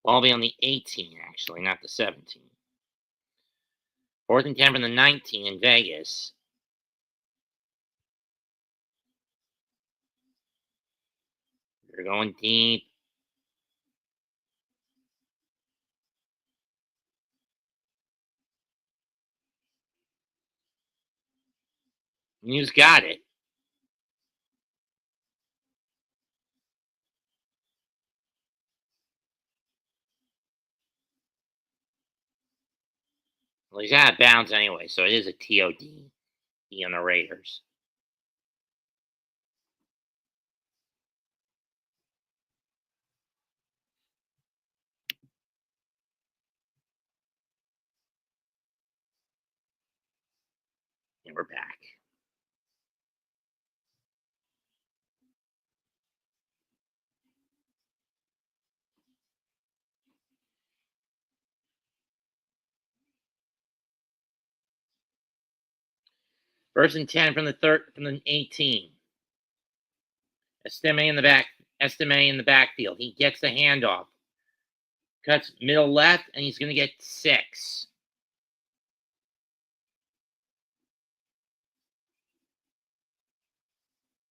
Ball be on the 18, actually, not the 17. 4th and 10 from the 19 in Vegas. They're going deep. News got it. Well, he's out of bounds anyway, so it is a TOD on the Raiders. And we're back. First and 10 from the 18. Estime in the backfield. He gets the handoff. Cuts middle left, and he's going to get 6.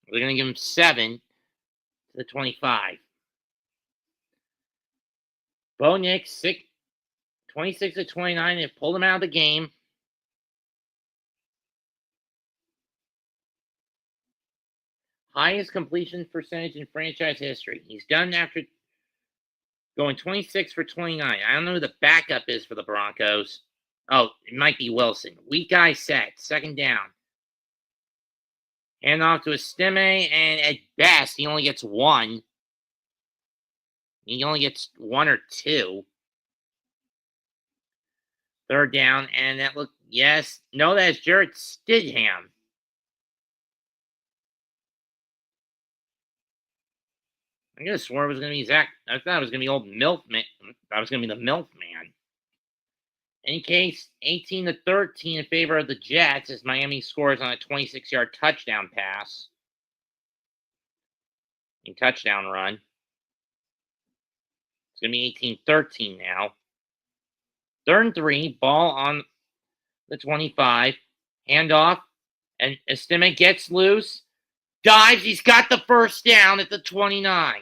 We're going to give him 7 to the 25. Bo Nix, 26 to 29. They've pulled him out of the game. Highest completion percentage in franchise history. He's done after going 26 for 29. I don't know who the backup is for the Broncos. Oh, it might be Wilson. Weak eye set. 2nd down. Hand off to Estime, and at best, he only gets 1. He only gets 1 or 2. Third down, and that look. Yes, no, that's Jarrett Stidham. I could have swore it was going to be Zach. I thought it was going to be old Milk Man. I was going to be the Milk Man. In case, 18-13 in favor of the Jets as Miami scores on a 26-yard touchdown pass. Touchdown run. It's going to be 18-13 now. 3rd and 3, ball on the 25. Handoff, and Estime gets loose. Dives, he's got the first down at the 29.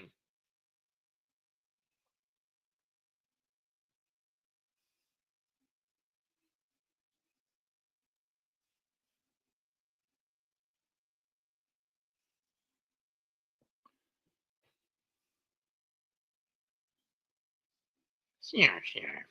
Sheriff.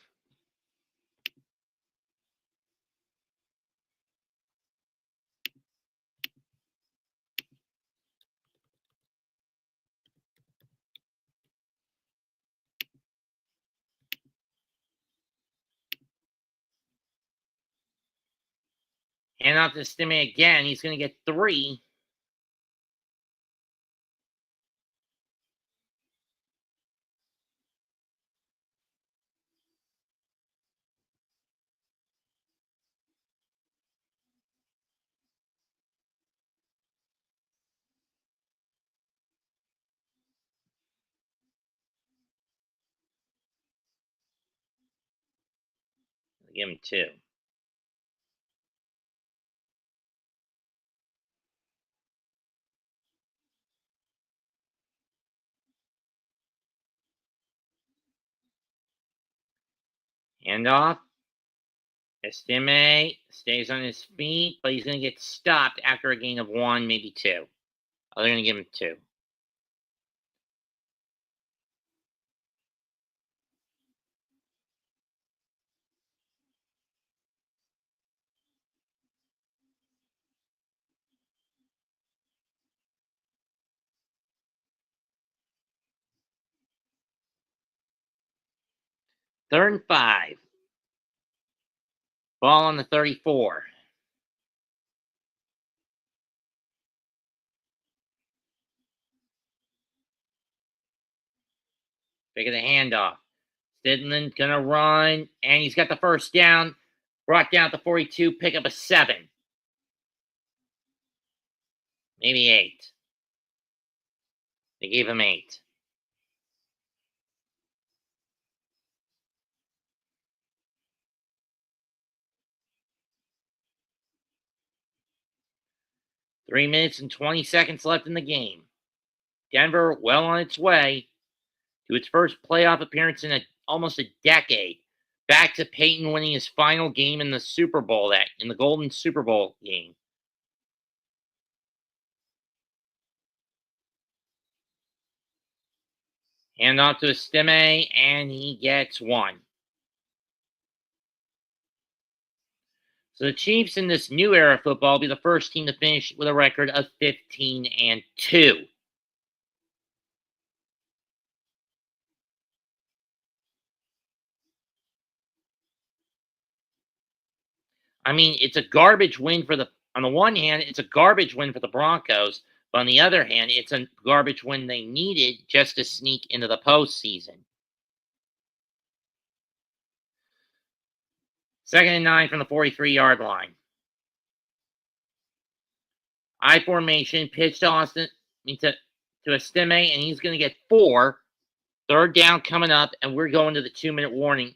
Hand off to Estime again. He's going to get 3. Give him 2. Handoff. Estime stays on his feet, but he's going to get stopped after a gain of 1, maybe 2. Oh, they're going to give him 2. Third and 5. Ball on the 34. Pick of the handoff. Stidham gonna run, and he's got the first down. Brought down at the 42, pick up a 7. Maybe 8. They gave him 8. Three minutes and 20 seconds left in the game. Denver well on its way to its first playoff appearance in almost a decade. Back to Peyton winning his final game in the Super Bowl, in the Golden Super Bowl game. Hand off to Estime, and he gets 1. So the Chiefs in this new era of football will be the first team to finish with a record of 15-2. I mean, it's a garbage win on the one hand, it's a garbage win for the Broncos, but on the other hand, it's a garbage win they needed just to sneak into the postseason. 2nd and 9 from the 43-yard line. I formation, pitch to Estime, and he's going to get 4. 3rd down coming up, and we're going to the 2-minute warning.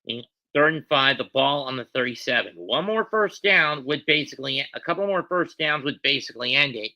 3rd and 5, the ball on the 37. A couple more first downs would basically end it.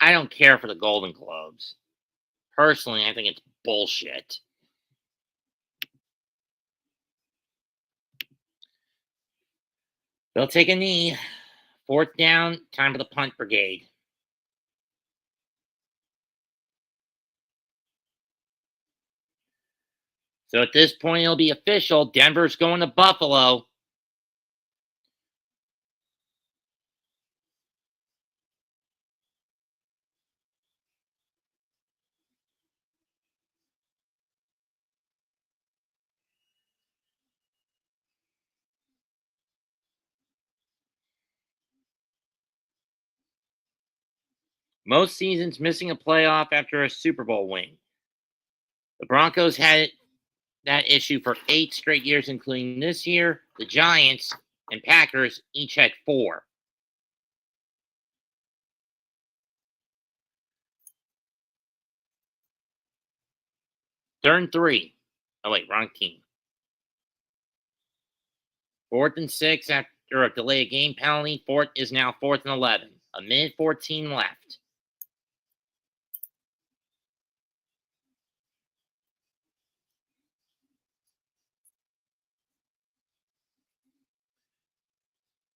I don't care for the Golden Globes. Personally, I think it's bullshit. They'll take a knee. Fourth down, time for the punt brigade. So at this point, it'll be official. Denver's going to Buffalo. Most seasons missing a playoff after a Super Bowl win. The Broncos had that issue for 8 straight years, including this year. The Giants and Packers each had 4. Third and 3. Oh, wait, wrong team. 4th and 6 after a delay of game penalty. Fourth is now 4th and 11. A minute 14 left.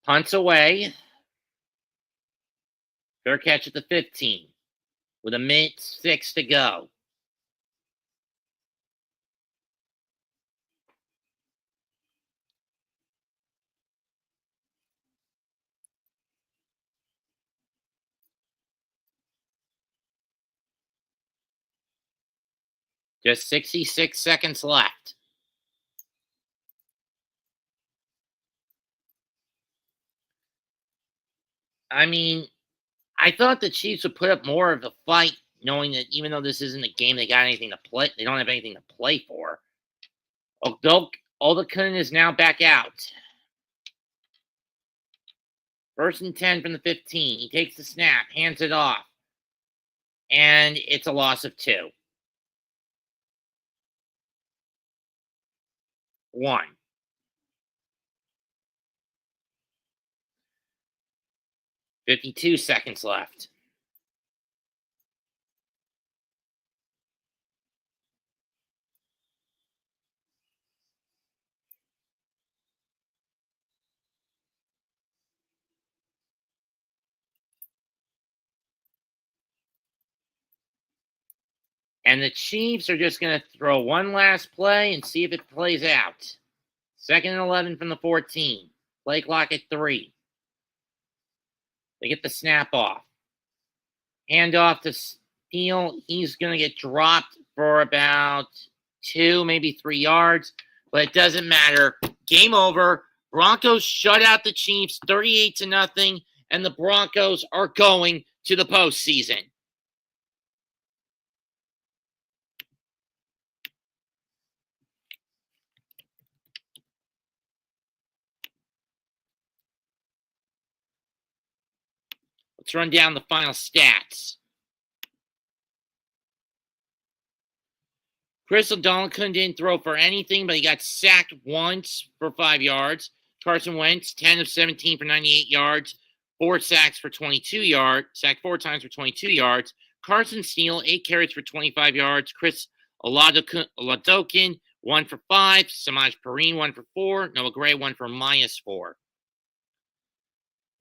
Punts away. Fair catch at the 15 with a minute 6 to go. Just 66 seconds left. I mean, I thought the Chiefs would put up more of a fight, knowing that even though this isn't a game they got anything to play, they don't have anything to play for. Oldacun is now back out. 1st and 10 from the 15. He takes the snap, hands it off, and it's a loss of 2. 1. "52 seconds left. And the Chiefs are just going to throw one last play and see if it plays out. 2nd and 11 from the 14. Play clock at 3. They get the snap off. Hand off to Steele. He's going to get dropped for about 2, maybe 3 yards. But it doesn't matter. Game over. Broncos shut out the Chiefs 38-0. And the Broncos are going to the postseason. Let's run down the final stats. Chris Odonkun didn't throw for anything, but he got sacked once for 5 yards. Carson Wentz, 10 of 17 for 98 yards. 4 sacks for 22 yards. Sacked 4 times for 22 yards. Carson Steele, 8 carries for 25 yards. Chris Oladokin, 1 for 5. Samaj Perine, 1 for 4. Noah Gray, 1 for -4.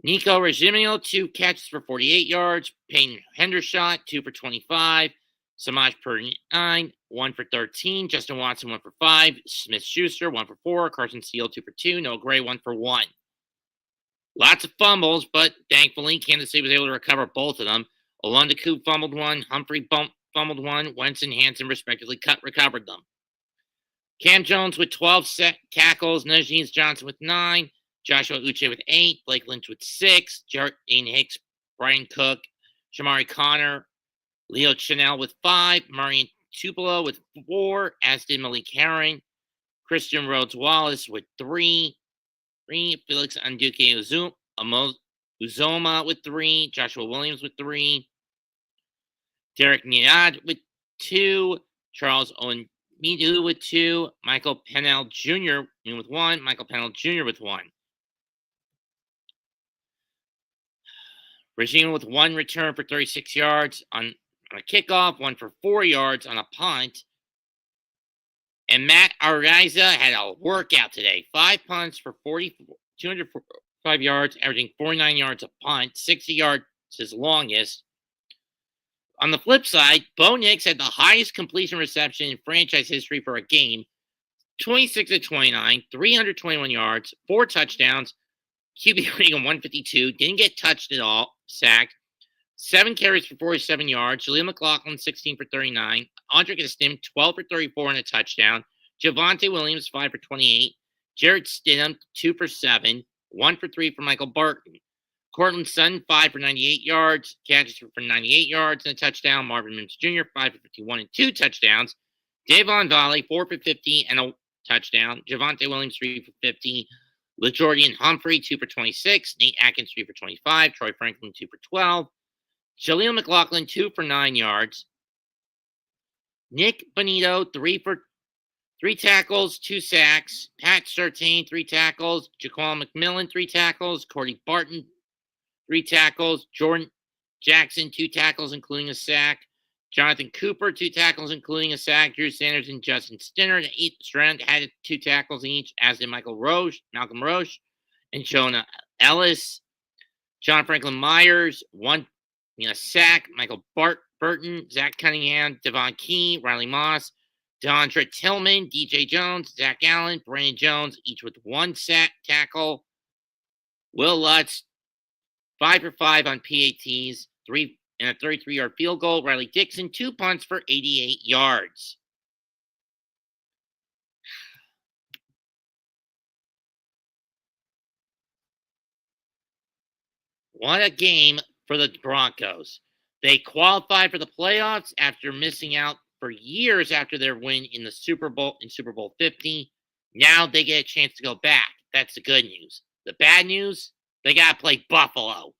Nico Regimino, 2 catches for 48 yards. Peyton Hendershot, 2 for 25. Samaj Perine, 1 for 13. Justin Watson, 1 for 5. Smith Schuster, 1 for 4. Carson Steele, 2 for 2. Noah Gray, 1 for 1. Lots of fumbles, but thankfully, Kansas City was able to recover both of them. Olundaku fumbled 1. Humphrey fumbled 1. Wentz and Hansen respectively recovered them. Cam Jones with 12 tackles. Najee Johnson with 9. Joshua Uche with 8. Blake Lynch with 6. Jarrett Hicks, Brian Cook, Shamari Connor, Leo Chanel with 5. Marion Tupelo with 4. As did Malik Herring. Christian Rhodes Wallace with 3. Felix Anduke Uzoma with 3. Joshua Williams with 3. Derek Niad with 2. Charles Owen Midu with 2. Michael Pennell Jr. with 1. Michael Pennell Jr. with 1. Regina with 1 return for 36 yards on a kickoff, 1 for 4 yards on a punt. And Matt Araiza had a workout today. 5 punts for 205 yards, averaging 49 yards a punt, 60 yards his longest. On the flip side, Bo Nix had the highest completion reception in franchise history for a game. 26 of 29, 321 yards, 4 touchdowns, QB rating of 152, didn't get touched at all, sacked. 7 carries for 47 yards. Jaleel McLaughlin, 16 for 39. Andre Gastim, 12 for 34 and a touchdown. Javonte Williams, 5 for 28. Jarrett Stidham, 2 for 7. 1 for 3 for Michael Barton. Cortland Sutton, 5 for 98 yards. Catches for 98 yards and a touchdown. Marvin Mims Jr., 5 for 51 and 2 touchdowns. Davon Valley, 4 for 50 and a touchdown. Javonte Williams, 3 for 50. LaJordan Humphrey, 2 for 26. Nate Atkins, 3 for 25. Troy Franklin, 2 for 12. Jaleel McLaughlin, 2 for 9 yards. Nick Bonito, 3 tackles, 2 sacks. Pat Surtain, 3 tackles. Jaquan McMillan, 3 tackles. Cordy Barton, 3 tackles. Jordan Jackson, 2 tackles, including a sack. Jonathan Cooper, 2 tackles, including a sack. Drew Sanders and Justin Stinner, each round had 2 tackles each, as did Malcolm Roche, and Jonah Ellis. John Franklin Myers, 1 sack. Michael Burton, Zach Cunningham, Devon Key, Riley Moss, DeAndre Tillman, DJ Jones, Zach Allen, Brandon Jones, each with 1 sack tackle. Will Lutz, 5 for 5 on PATs, 3 and a 33-yard field goal. Riley Dixon, 2 punts for 88 yards. What a game for the Broncos. They qualified for the playoffs after missing out for years after their win in the Super Bowl 50. Now they get a chance to go back. That's the good news. The bad news, they got to play Buffalo.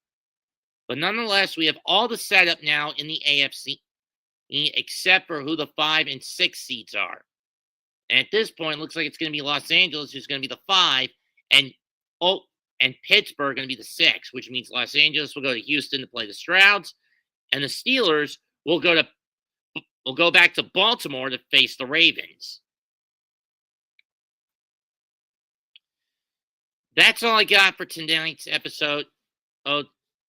But nonetheless, we have all the setup now in the AFC, except for who the 5 and 6 seeds are. And at this point, it looks like it's going to be Los Angeles who's going to be the 5, and Pittsburgh going to be the 6, which means Los Angeles will go to Houston to play the Strouds, and the Steelers will go back to Baltimore to face the Ravens. That's all I got for tonight's episode. Oh,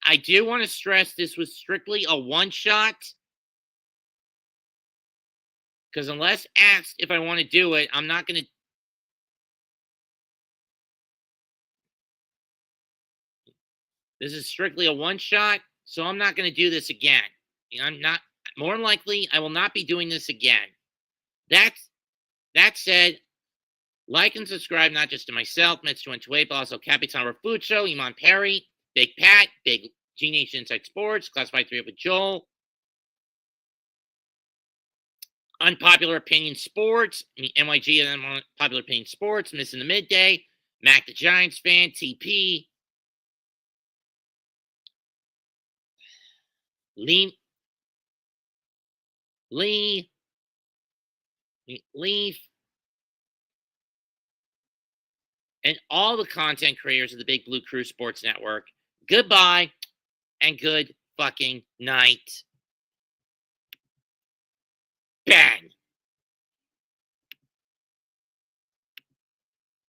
I do want to stress this was strictly a one-shot, because unless asked if I want to do it, I'm not going to. This is strictly a one-shot, so I'm not going to do this again. I'm not. More than likely, I will not be doing this again. That said, like and subscribe not just to myself, Mitch Twente, but also Capitan Rafuccio, Iman Perry, Big Pat, Big G Nation Inside Sports, Classified 3 with Joel, Unpopular Opinion Sports, NYG and Unpopular Opinion Sports, Missing the Midday, Mac the Giants fan, TP, Leaf, and all the content creators of the Big Blue Crew Sports Network. Goodbye and good fucking night. Bang.